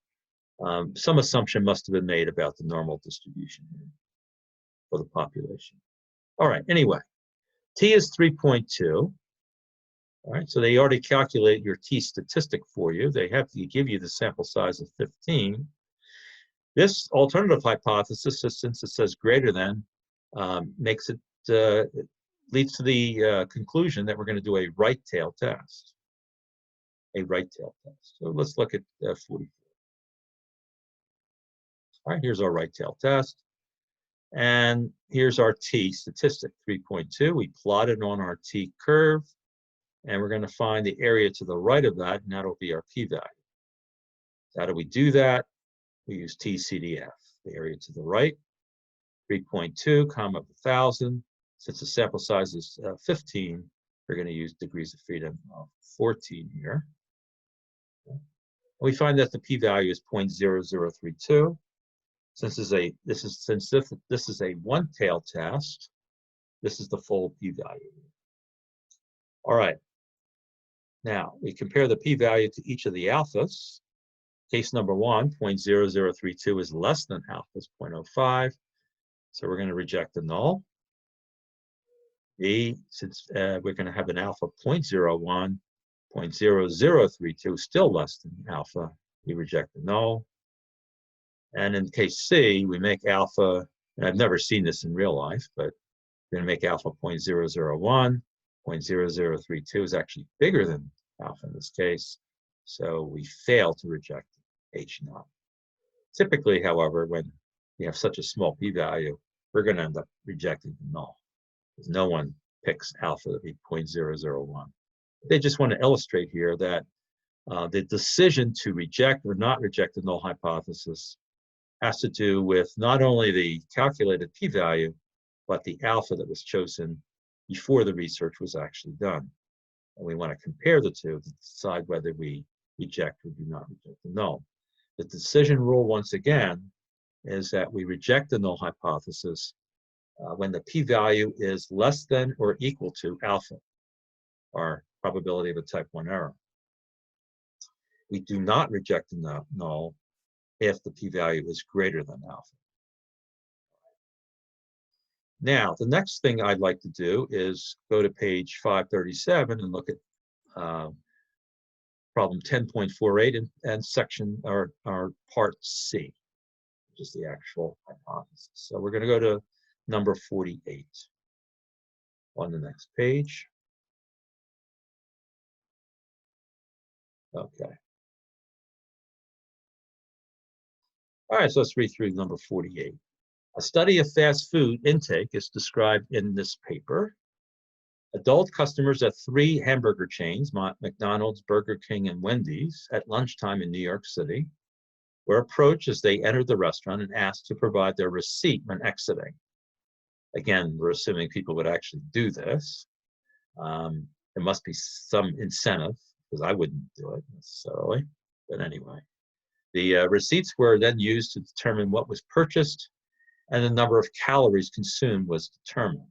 Some assumption must have been made about the normal distribution for the population. All right, anyway, t is 3.2. All right, so they already calculate your t statistic for you. They have to give you the sample size of 15. This alternative hypothesis, since it says greater than, makes it, leads to the conclusion that we're going to do a right tail test. A right tail test. So let's look at 44. All right, here's our right tail test. And here's our t statistic, 3.2. We plotted on our t curve, and we're going to find the area to the right of that, and that'll be our p-value. How do we do that? We use TCDF, the area to the right, 3.2, comma 1,000. Since the sample size is 15, we're going to use degrees of freedom of 14 here. We find that the p-value is 0.0032. Since this is a one-tail test, this is the full p-value. All right. Now we compare the p-value to each of the alphas. Case number 1, 0.0032 is less than alpha's 0.05, so we're going to reject the null. B, since we're going to have an alpha 0.01, 0.0032 is still less than alpha, we reject the null. And in case C, we make alpha, and I've never seen this in real life, but we're going to make alpha 0.001, 0.0032 is actually bigger than alpha in this case, so we fail to reject H naught. Typically, however, when you have such a small p-value, we're going to end up rejecting the null, because no one picks alpha to be 0.001. They just want to illustrate here that the decision to reject or not reject the null hypothesis has to do with not only the calculated p-value, but the alpha that was chosen before the research was actually done. And we want to compare the two to decide whether we reject or do not reject the null. The decision rule, once again, is that we reject the null hypothesis when the p-value is less than or equal to alpha, our probability of a type 1 error. We do not reject the null if the p-value is greater than alpha. Now, the next thing I'd like to do is go to page 537 and look at problem 10.48 and section or part C, which is the actual hypothesis. So we're going to go to number 48 on the next page. Okay. All right, so let's read through number 48. A study of fast food intake is described in this paper. Adult customers at 3 hamburger chains, McDonald's, Burger King, and Wendy's, at lunchtime in New York City, were approached as they entered the restaurant and asked to provide their receipt when exiting. Again, we're assuming people would actually do this. There must be some incentive, because I wouldn't do it necessarily, but anyway. The receipts were then used to determine what was purchased, and the number of calories consumed was determined.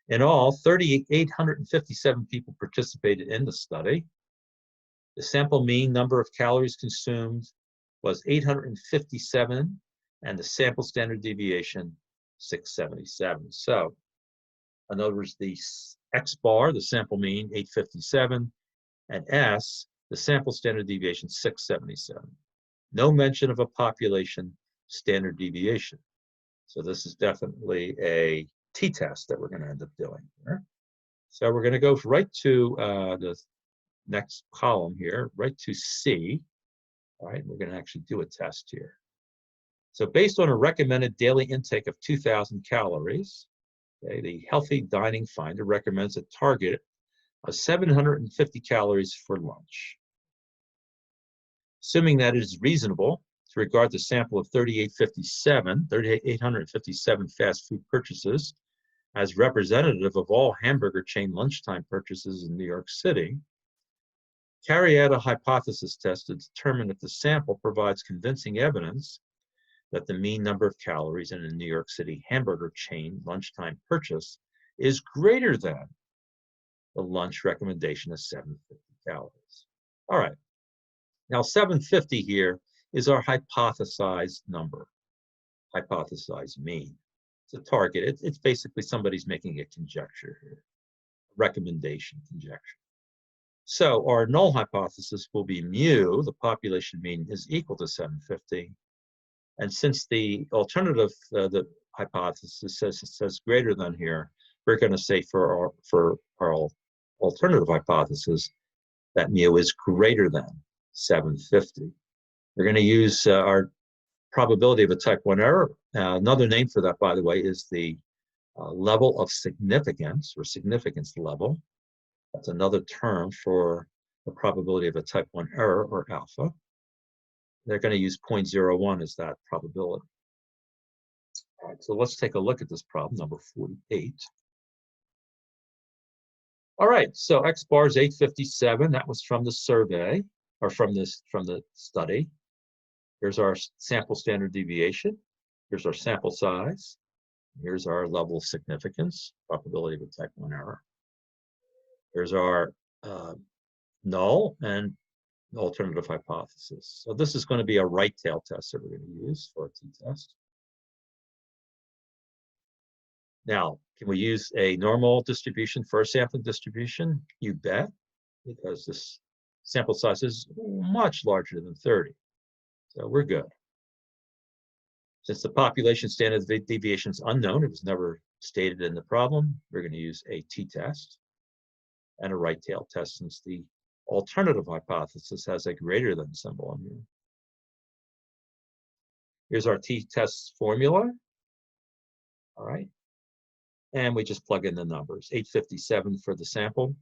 In all, 3,857 people participated in the study. The sample mean number of calories consumed was 857, and the sample standard deviation 677. So, in other words, the X bar, the sample mean 857, and S, the sample standard deviation 677. No mention of a population standard deviation. So this is definitely a t-test that we're going to end up doing here. So we're going to go right to the next column here, right to C. All right, we're going to actually do a test here. So based on a recommended daily intake of 2,000 calories, okay, the Healthy Dining Finder recommends a target of 750 calories for lunch. Assuming that it is reasonable to regard the sample of 3,857 fast food purchases as representative of all hamburger chain lunchtime purchases in New York City, carry out a hypothesis test to determine if the sample provides convincing evidence that the mean number of calories in a New York City hamburger chain lunchtime purchase is greater than the lunch recommendation of 750 calories. All right. Now, 750 here is our hypothesized number, hypothesized mean. It's a target. It's basically somebody's making a conjecture here, recommendation conjecture. So our null hypothesis will be mu, the population mean, is equal to 750. And since the alternative, the hypothesis says greater than here, we're going to say for our alternative hypothesis that mu is greater than 750. We're going to use our probability of a type 1 error. Another name for that, by the way, is the level of significance, or significance level. That's another term for the probability of a type 1 error, or alpha. They're going to use 0.01 as that probability. All right, so let's take a look at this problem, number 48. All right, so X bar is 857. That was from the survey, or from the study. Here's our sample standard deviation. Here's our sample size. Here's our level of significance, probability of a type 1 error. Here's our null and alternative hypothesis. So this is going to be a right tail test that we're going to use for a t-test. Now, can we use a normal distribution for a sampling distribution? You bet, because this sample size is much larger than 30. So we're good. Since the population standard deviation is unknown, it was never stated in the problem, we're going to use a t-test and a right tail test, since the alternative hypothesis has a greater than symbol in here. Here's our t-test formula. All right. And we just plug in the numbers. 857 for the sample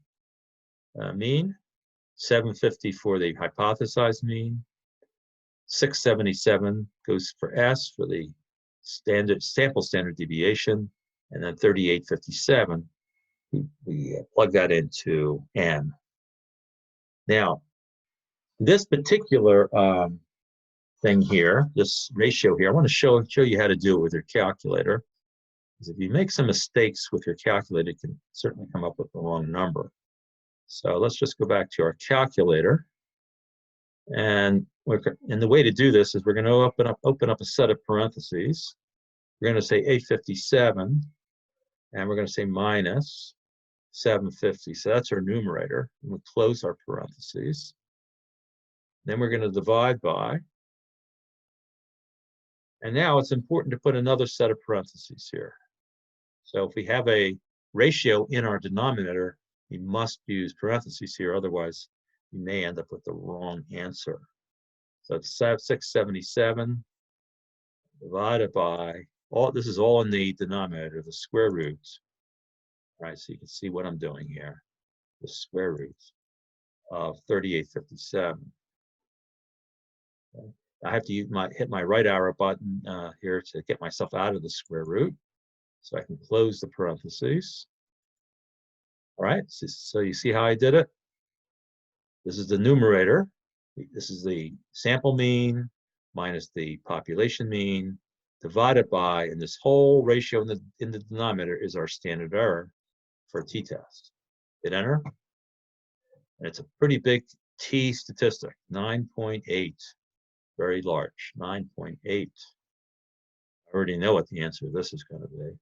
mean, 750 for the hypothesized mean, 677 goes for S for the sample standard deviation, and then 3857, we plug that into N. Now, this particular thing here, this ratio here, I want to show you how to do it with your calculator. Because if you make some mistakes with your calculator, it can certainly come up with the wrong number. So let's just go back to our calculator. And the way to do this is we're going to open up a set of parentheses. We're going to say 857, and we're going to say minus 750. So that's our numerator. And we'll close our parentheses. Then we're going to divide by. And now it's important to put another set of parentheses here. So if we have a ratio in our denominator, we must use parentheses here. Otherwise, we may end up with the wrong answer. So it's 677 divided by, this is all in the denominator, the square roots. All right, so you can see what I'm doing here. The square roots of 3857. Okay. I have to hit my right arrow button here to get myself out of the square root. So I can close the parentheses. All right, so you see how I did it? This is the numerator. This is the sample mean minus the population mean divided by, and this whole ratio in the denominator is our standard error for a t-test. Hit enter. And it's a pretty big t statistic, 9.8. Very large, 9.8. I already know what the answer to this is going to be.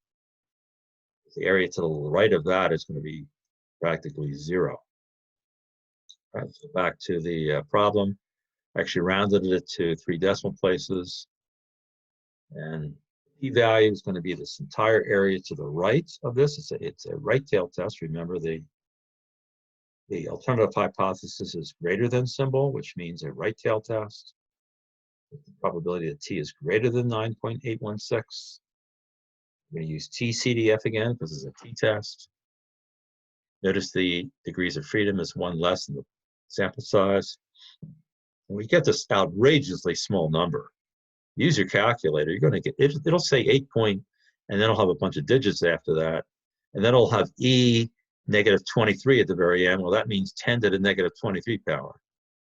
The area to the right of that is going to be practically 0. All right, so back to the problem. I actually rounded it to 3 decimal places. And p-value is going to be this entire area to the right of this. It's a right tail test. Remember, the alternative hypothesis is greater than symbol, which means a right tail test. The probability that t is greater than 9.816. We're going to use t-CDF again because it's a t-test. Notice the degrees of freedom is 1 less than the sample size. And we get this outrageously small number. Use your calculator. You're going to get, it'll say 8 point, and then it'll have a bunch of digits after that. And then it'll have e negative 23 at the very end. Well, that means 10 to the negative 23 power.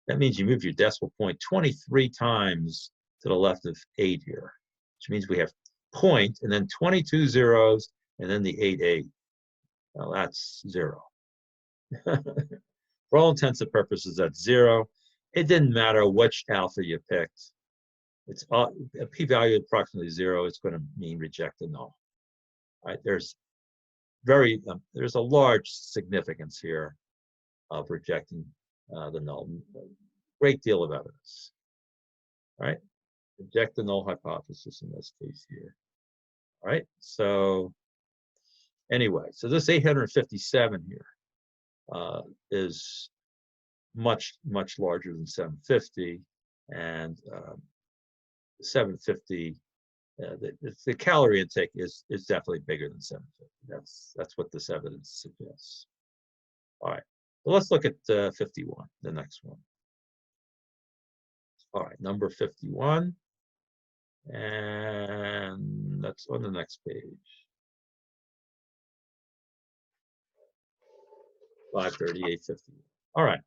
That means you move your decimal point 23 times to the left of 8 here, which means we have point and then 22 zeros and then the 8. Well, that's 0. For all intents and purposes, that's 0. It didn't matter which alpha you picked. it's a p-value approximately 0 is going to mean reject the null. Right? There's a large significance here of rejecting the null. Great deal of evidence. Right? Reject the null hypothesis in this case here. All right. So anyway, so this 857 here is much larger than 750, and 750. The calorie intake is definitely bigger than 750. That's what this evidence suggests. All right, well, let's look at 51, the next one. All right, number 51, and that's on the next page. 538.50. All right.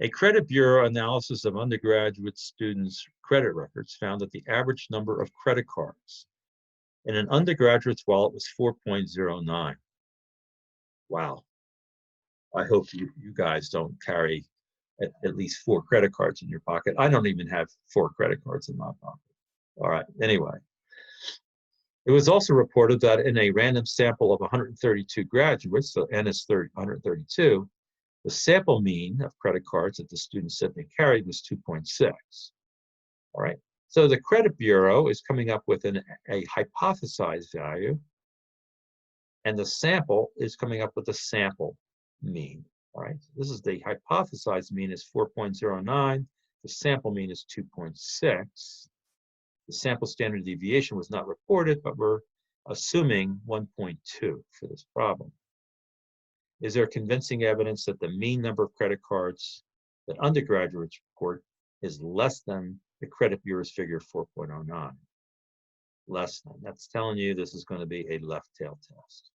A credit bureau analysis of undergraduate students' credit records found that the average number of credit cards in an undergraduate's wallet was 4.09. Wow. I hope you guys don't carry at least 4 credit cards in your pocket. I don't even have 4 credit cards in my pocket. All right, anyway. It was also reported that in a random sample of 132 graduates, so N is 132, the sample mean of credit cards that the students said they carried was 2.6. All right, so the credit bureau is coming up with a hypothesized value, and the sample is coming up with a sample mean. All right, so this is the hypothesized mean is 4.09. The sample mean is 2.6. The sample standard deviation was not reported, but we're assuming 1.2 for this problem. Is there convincing evidence that the mean number of credit cards that undergraduates report is less than the credit bureau's figure 4.09? Less than. That's telling you this is going to be a left tail test.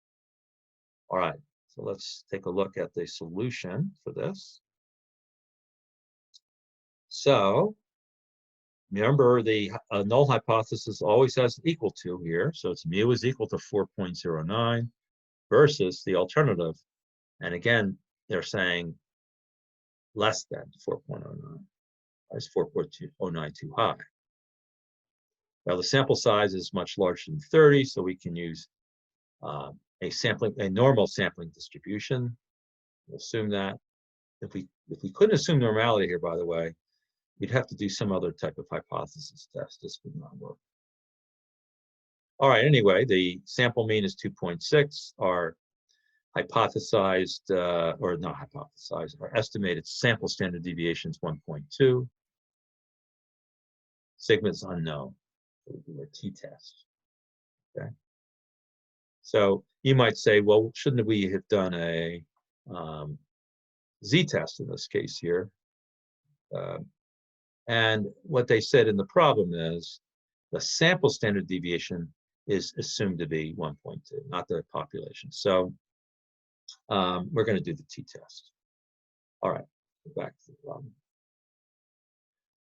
All right, so let's take a look at the solution for this. So remember, the null hypothesis always has equal to here. So it's mu is equal to 4.09 versus the alternative. And again, they're saying less than 4.09. Is 4.09 too high? Well, the sample size is much larger than 30, so we can use a normal sampling distribution. We'll assume that. If we couldn't assume normality here, by the way, we'd have to do some other type of hypothesis test. This would not work. All right, anyway, the sample mean is 2.6. Our hypothesized, or not hypothesized, our estimated sample standard deviation is 1.2. Sigma is unknown. So we do a t-test. Okay. So you might say, well, shouldn't we have done a z-test in this case here? And what they said in the problem is the sample standard deviation is assumed to be 1.2, not the population. So we're going to do the t-test. All right, go back to the problem.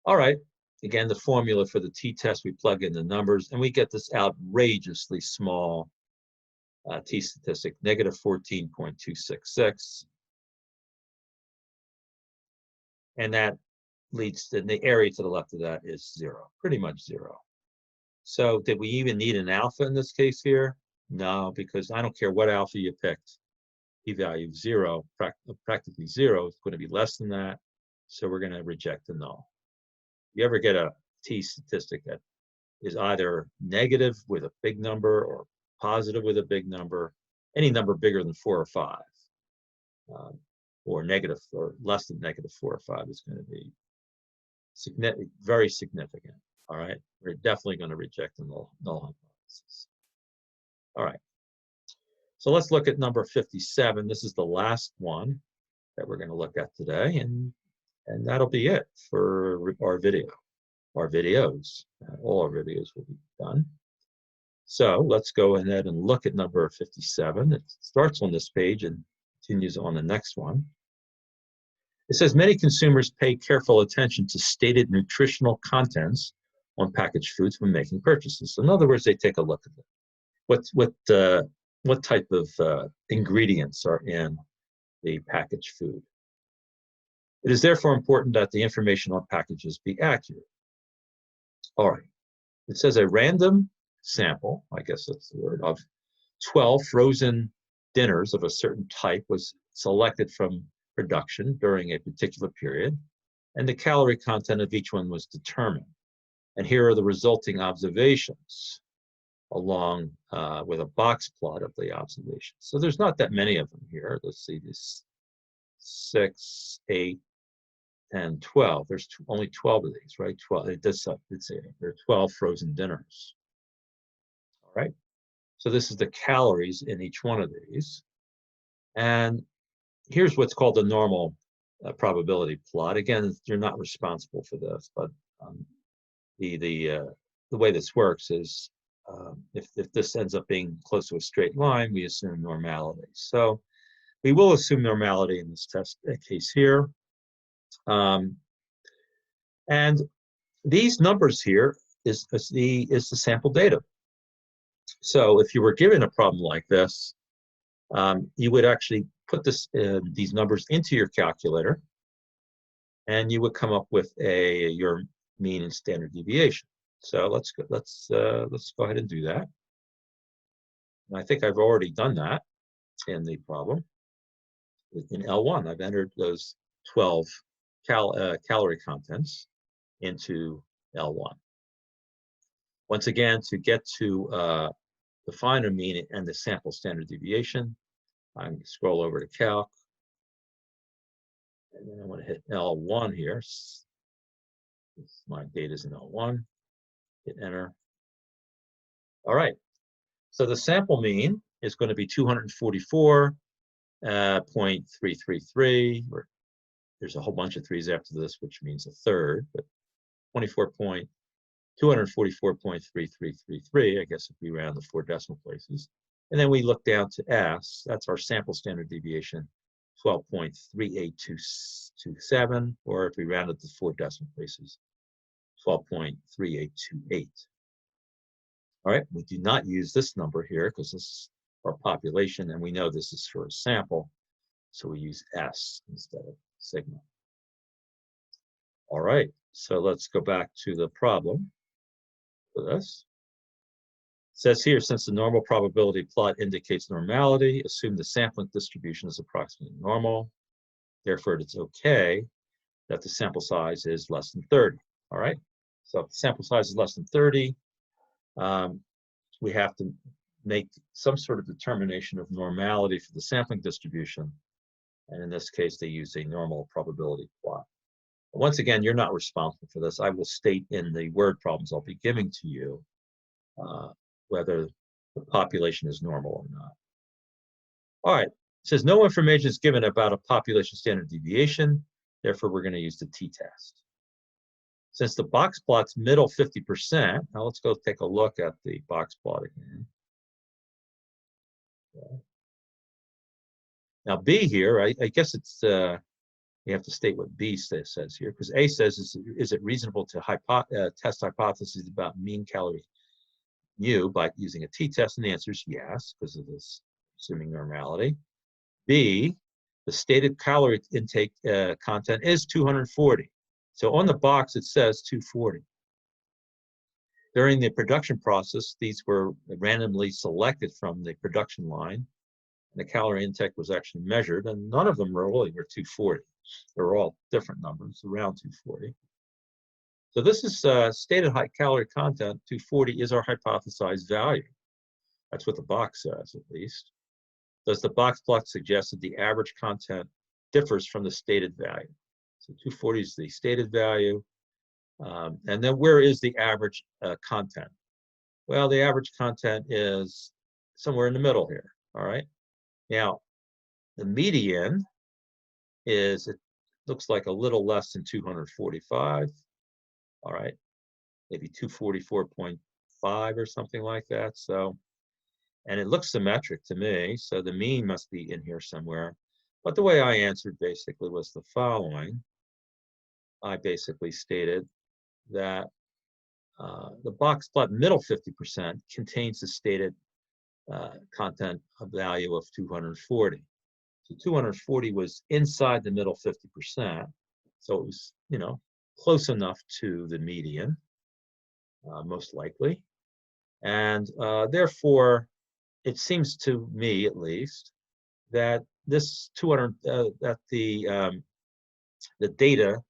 All right, again, the formula for the t-test, we plug in the numbers, and we get this outrageously small t-statistic, negative 14.266. And that leads to the area to the left of that is 0, pretty much 0. So did we even need an alpha in this case here? No, because I don't care what alpha you picked. P-value 0, practically 0, is going to be less than that. So we're going to reject the null. You ever get a t-statistic that is either negative with a big number or positive with a big number, any number bigger than 4 or 5, or negative or less than negative 4 or 5 is going to be very significant. All right, we're definitely going to reject the null hypothesis. All right, so let's look at number 57. This is the last one that we're going to look at today, and that'll be it for our videos. All our videos will be done. So let's go ahead and look at number 57. It starts on this page and continues on the next one. It says many consumers pay careful attention to stated nutritional contents on packaged foods when making purchases. In other words, they take a look at it. What type of ingredients are in the packaged food. It is therefore important that the information on packages be accurate. All right. It says a random sample, I guess that's the word, of 12 frozen dinners of a certain type was selected from production during a particular period, and the calorie content of each one was determined. And here are the resulting observations along with a box plot of the observations. So there's not that many of them here. Let's see, this 6, 8, and 12. There's only 12 of these, right? 12. It does say there are 12 frozen dinners. All right. So this is the calories in each one of these. And here's what's called the normal probability plot. Again, you're not responsible for this, but the way this works is if this ends up being close to a straight line, we assume normality. So we will assume normality in this test case here. And these numbers here is the sample data. So if you were given a problem like this, you would actually put these numbers into your calculator, and you would come up with your mean and standard deviation. So let's go ahead and do that. And I think I've already done that in the problem. In L1, I've entered those 12 calorie contents into L1. Once again, to get to the final mean and the sample standard deviation, I'm going to scroll over to Calc. And then I want to hit L1 here. My data is in L1. Hit enter. All right. So the sample mean is going to be 244.333. There's a whole bunch of threes after this, which means a third, but 244.333, I guess if we round the 4 decimal places. And then we look down to S, that's our sample standard deviation, 12.38227, or if we round it to 4 decimal places, 12.3828. All right, we do not use this number here because this is our population, and we know this is for a sample, so we use S instead of sigma. All right, so let's go back to the problem for this. It says here, since the normal probability plot indicates normality, assume the sampling distribution is approximately normal. Therefore, it's okay that the sample size is less than 30. All right, so if the sample size is less than 30, we have to make some sort of determination of normality for the sampling distribution. And in this case, they use a normal probability plot. Once again, you're not responsible for this. I will state in the word problems I'll be giving to you whether the population is normal or not. All right, it says no information is given about a population standard deviation. Therefore, we're going to use the t-test. Since the box plot's middle 50%, now let's go take a look at the box plot again. Okay. Now B here, I guess it's, you have to state what B says here, because A says, is it reasonable to test hypotheses about mean calorie mu by using a t-test? And the answer is yes, because of this assuming normality. B, the stated calorie intake content is 240. So on the box, it says 240. During the production process, these were randomly selected from the production line. And the calorie intake was actually measured, and none of them really were 240. They were all different numbers, around 240. So this is stated high calorie content, 240 is our hypothesized value. That's what the box says, at least. Does the box plot suggest that the average content differs from the stated value? So 240 is the stated value. And then where is the average content? Well, the average content is somewhere in the middle here, all right? Now, the median is, it looks like a little less than 245, all right? Maybe 244.5 or something like that. So, and it looks symmetric to me, so the mean must be in here somewhere. But the way I answered basically was the following. I basically stated that the box plot middle 50% contains the stated content of value of 240. So 240 was inside the middle 50%. So it was, close enough to the median. most likely. And therefore, it seems to me, at least, that this 200, that the data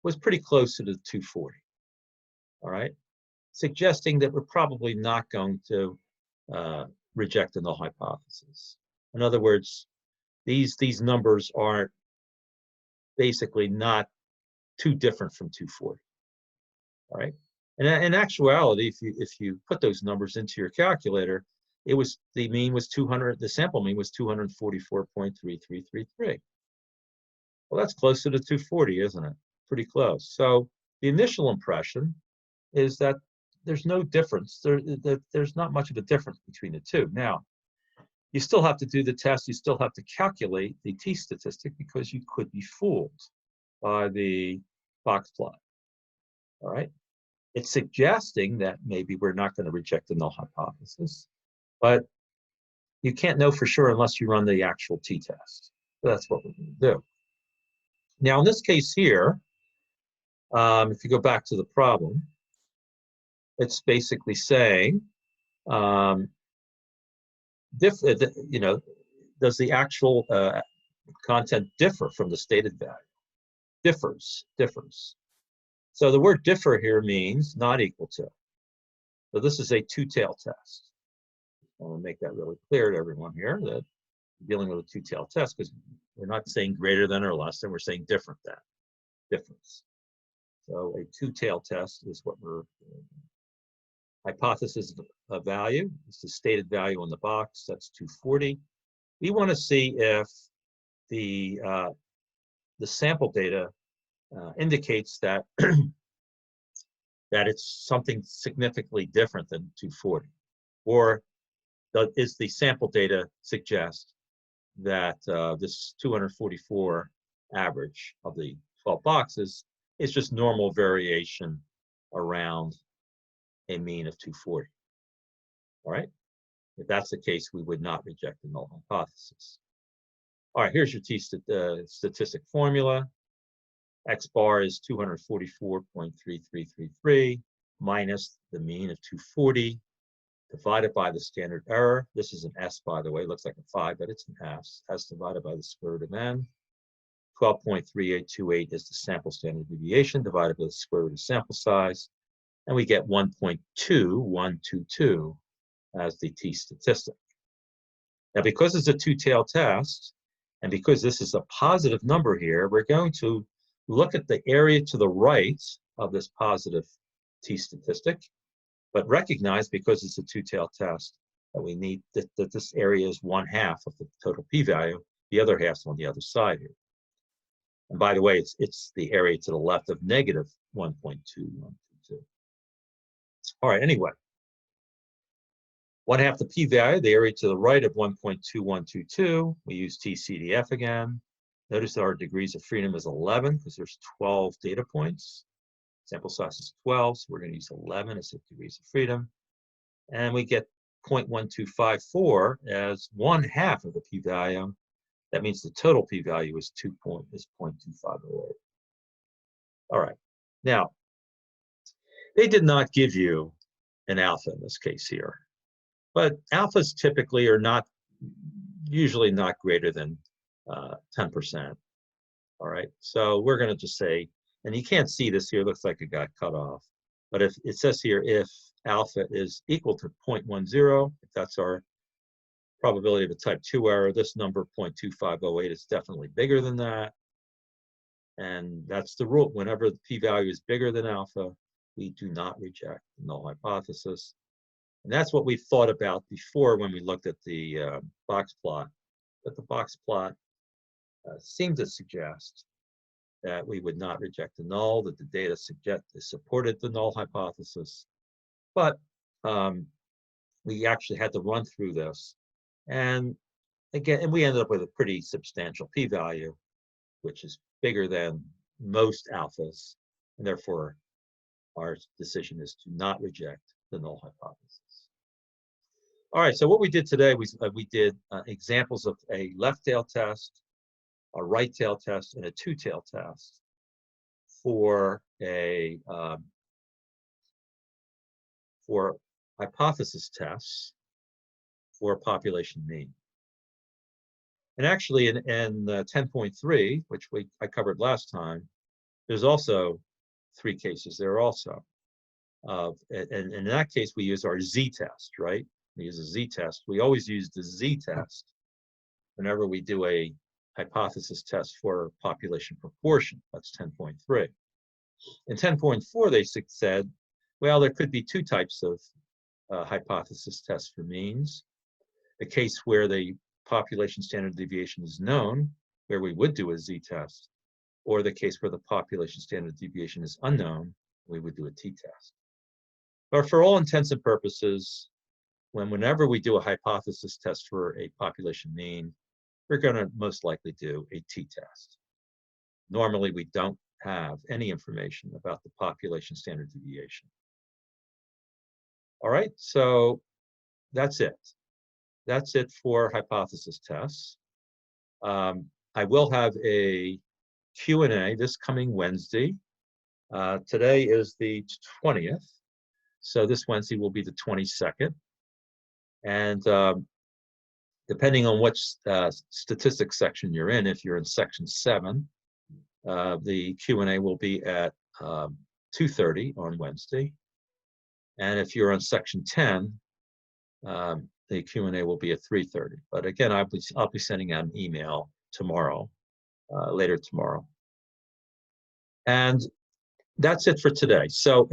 was pretty close to the 240. All right, suggesting that we're probably not going to reject the null hypothesis. In other words, these numbers are basically not too different from 240. All right, and in actuality, if you put those numbers into your calculator, it was the mean was 200. The sample mean was 244.3333. Well, that's close to the 240, isn't it? Pretty close. So the initial impression is that there's no difference. There's not much of a difference between the two. Now, you still have to do the test. You still have to calculate the t-statistic because you could be fooled by the box plot. All right. It's suggesting that maybe we're not going to reject the null hypothesis, but you can't know for sure unless you run the actual t-test. So that's what we're going to do. Now, in this case here, if you go back to the problem, it's basically saying, does the actual content differ from the stated value? Differs. So the word differ here means not equal to. So this is a two-tailed test. I want to make that really clear to everyone here that we're dealing with a two-tailed test because we're not saying greater than or less than, we're saying different than, difference. So a two-tailed test is what we're doing. Hypothesis of value is the stated value on the box. That's 240. We want to see if the sample data indicates that that it's something significantly different than 240, or is the sample data suggest that this 244 average of the 12 boxes is just normal variation around a mean of 240. All right. If that's the case, we would not reject the null hypothesis. All right, here's your t-statistic formula. X bar is 244.3333 minus the mean of 240 divided by the standard error. This is an S, by the way. It looks like a 5, but it's an S. S divided by the square root of n. 12.3828 is the sample standard deviation divided by the square root of sample size. And we get 1.2122 as the t-statistic. Now, because it's a two-tailed test, and because this is a positive number here, we're going to look at the area to the right of this positive t-statistic, but recognize, because it's a two-tailed test, that we need that this area is 1/2 of the total p-value. The other half's on the other side here. And by the way, it's the area to the left of negative 1.2122. All right, anyway. 1/2 the p-value, the area to the right of 1.2122. We use TCDF again. Notice that our degrees of freedom is 11 because there's 12 data points. Sample size is 12, so we're going to use 11 as the degrees of freedom. And we get 0.1254 as 1/2 of the p-value. That means the total p-value is 0.2508. All right. Now, they did not give you an alpha in this case here. But alphas typically are usually not greater than 10%. All right, so we're going to just say, and you can't see this here, looks like it got cut off. But if it says here, if alpha is equal to 0.10, if that's our probability of a type 2 error, this number 0.2508 is definitely bigger than that. And that's the rule. Whenever the p-value is bigger than alpha, we do not reject the null hypothesis. And that's what we thought about before when we looked at the box plot. But the box plot seemed to suggest that we would not reject the null, that the data supported the null hypothesis. But we actually had to run through this. And again, we ended up with a pretty substantial p-value, which is bigger than most alphas. And therefore, our decision is to not reject the null hypothesis. All right, so what we did today was we did examples of a left tail test, a right tail test, and a two tail test for a for hypothesis tests for population mean. And actually in 10.3, which I covered last time, there's also 3 cases there also. And in that case, we use our z-test, right? We use a z-test. We always use the z-test whenever we do a hypothesis test for population proportion. That's 10.3. In 10.4, they said, well, there could be 2 types of hypothesis tests for means. A case where the population standard deviation is known, where we would do a z-test, or the case where the population standard deviation is unknown, we would do a t-test. But for all intents and purposes, whenever we do a hypothesis test for a population mean, we're going to most likely do a t-test. Normally, we don't have any information about the population standard deviation. All right, so that's it. That's it for hypothesis tests. I will have a Q&A this coming Wednesday. Today is the 20th, so this Wednesday will be the 22nd. And depending on which statistics section you're in, if you're in section 7, the Q&A will be at 2:30 on Wednesday. And if you're on section 10, the Q&A will be at 3:30. But again, I'll be sending out an email tomorrow, later tomorrow. And that's it for today. So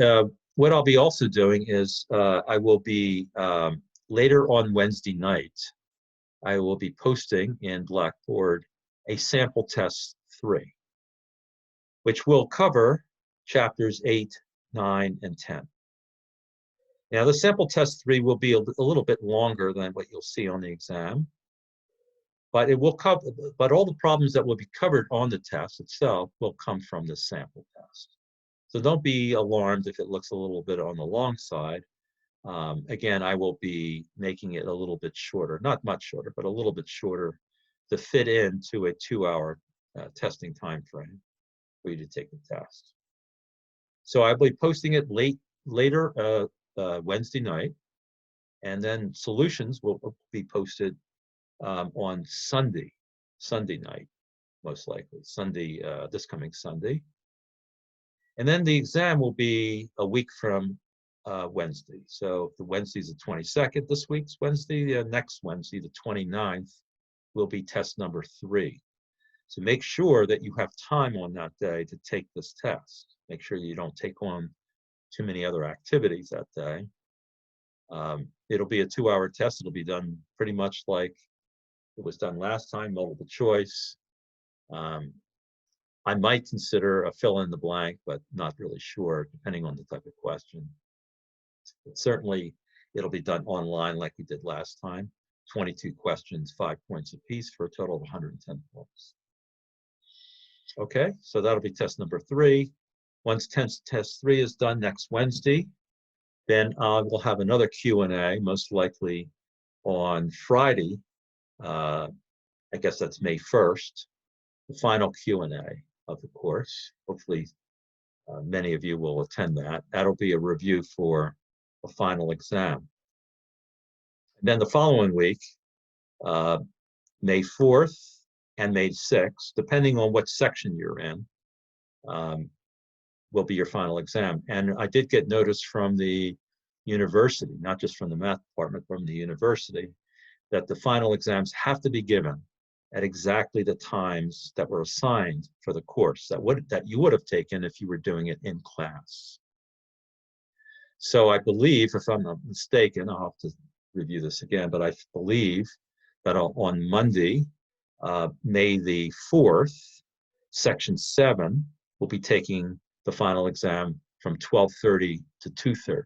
what I'll be also doing is I will be, later on Wednesday night, I will be posting in Blackboard a sample test 3, which will cover chapters 8, 9, and 10. Now, the sample test 3 will be a little bit longer than what you'll see on the exam, but it will cover, but all the problems that will be covered on the test itself will come from the sample test. So don't be alarmed if it looks a little bit on the long side. Again, I will be making it a little bit shorter, not much shorter, but a little bit shorter to fit into a 2-hour testing time frame for you to take the test. So I'll be posting it later Wednesday night, and then solutions will be posted on Sunday night, most likely, this coming Sunday. And then the exam will be a week from Wednesday. So the Wednesday's the 22nd, this week's Wednesday, next Wednesday, the 29th, will be test number 3. So make sure that you have time on that day to take this test. Make sure you don't take on too many other activities that day. It'll be a 2-hour test. It'll be done pretty much like it was done last time, multiple choice. I might consider a fill in the blank, but not really sure, depending on the type of question. But certainly, it'll be done online like we did last time. 22 questions, 5 points apiece for a total of 110 points. Okay, so that'll be test number 3. Once test 3 is done next Wednesday, then we'll have another Q&A, most likely on Friday. I guess that's May 1st, the final Q&A of the course. Hopefully, many of you will attend that. That'll be a review for a final exam. And then the following week, May 4th and May 6th, depending on what section you're in, will be your final exam. And I did get notice from the university, not just from the math department, from the university, that the final exams have to be given at exactly the times that were assigned for the course that you would have taken if you were doing it in class. So I believe, if I'm not mistaken, I'll have to review this again, but I believe that on Monday, May the 4th, section 7 will be taking the final exam from 12:30 to 2:30.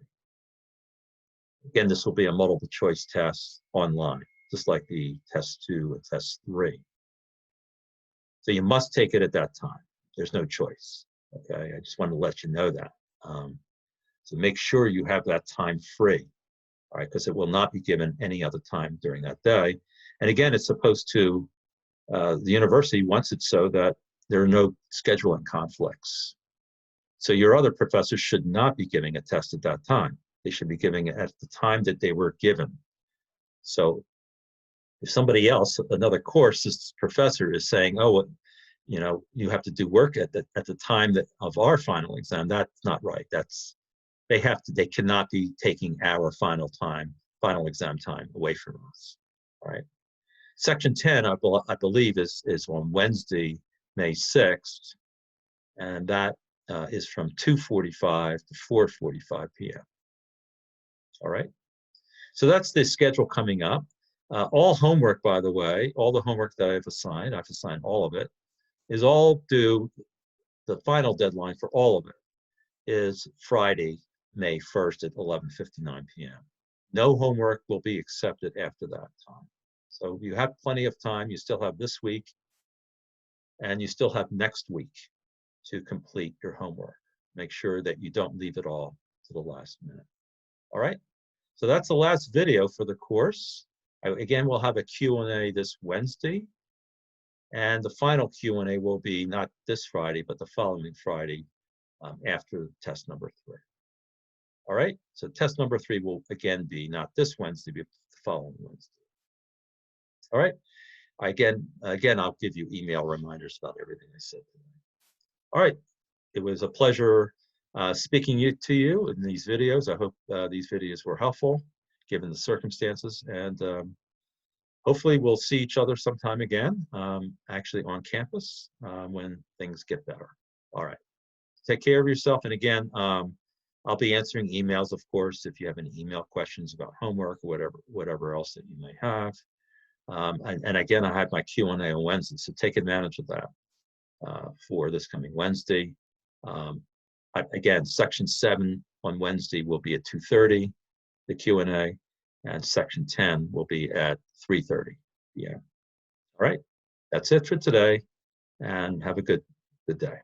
Again, this will be a multiple choice test online, just like the test 2 and test 3. So you must take it at that time. There's no choice. Okay, I just wanted to let you know that. So make sure you have that time free, all right, because it will not be given any other time during that day. And again, it's supposed to, the university wants it so that there are no scheduling conflicts. So your other professors should not be giving a test at that time. They should be giving it at the time that they were given. So if somebody else, another course, this professor is saying, oh, you know, you have to do work at the time of our final exam, that's not right. They cannot be taking our final exam time away from us. All right. Section 10, I believe, is on Wednesday, May 6th, and that is from 2:45 to 4:45 p.m. All right. So that's the schedule coming up. All homework, by the way, all the homework that I've assigned all of it, is all due. The final deadline for all of it is Friday, May 1st at 11:59 p.m. No homework will be accepted after that time. So you have plenty of time. You still have this week, and you still have next week to complete your homework. Make sure that you don't leave it all to the last minute. All right. So that's the last video for the course. Again, we'll have a Q&A this Wednesday. And the final Q&A will be not this Friday, but the following Friday after test number 3. All right, so test number 3 will again be not this Wednesday, but the following Wednesday. All right, again, I'll give you email reminders about everything I said today. All right, it was a pleasure speaking to you in these videos. I hope these videos were helpful given the circumstances, and hopefully we'll see each other sometime again, actually on campus when things get better. All right, take care of yourself. And again, I'll be answering emails, of course, if you have any email questions about homework or whatever else that you may have. And again, I have my Q&A on Wednesday, so take advantage of that for this coming Wednesday. Again, section 7 on Wednesday will be at 2:30, the Q&A, and section 10 will be at 3:30 p.m. All right, that's it for today, and have a good day.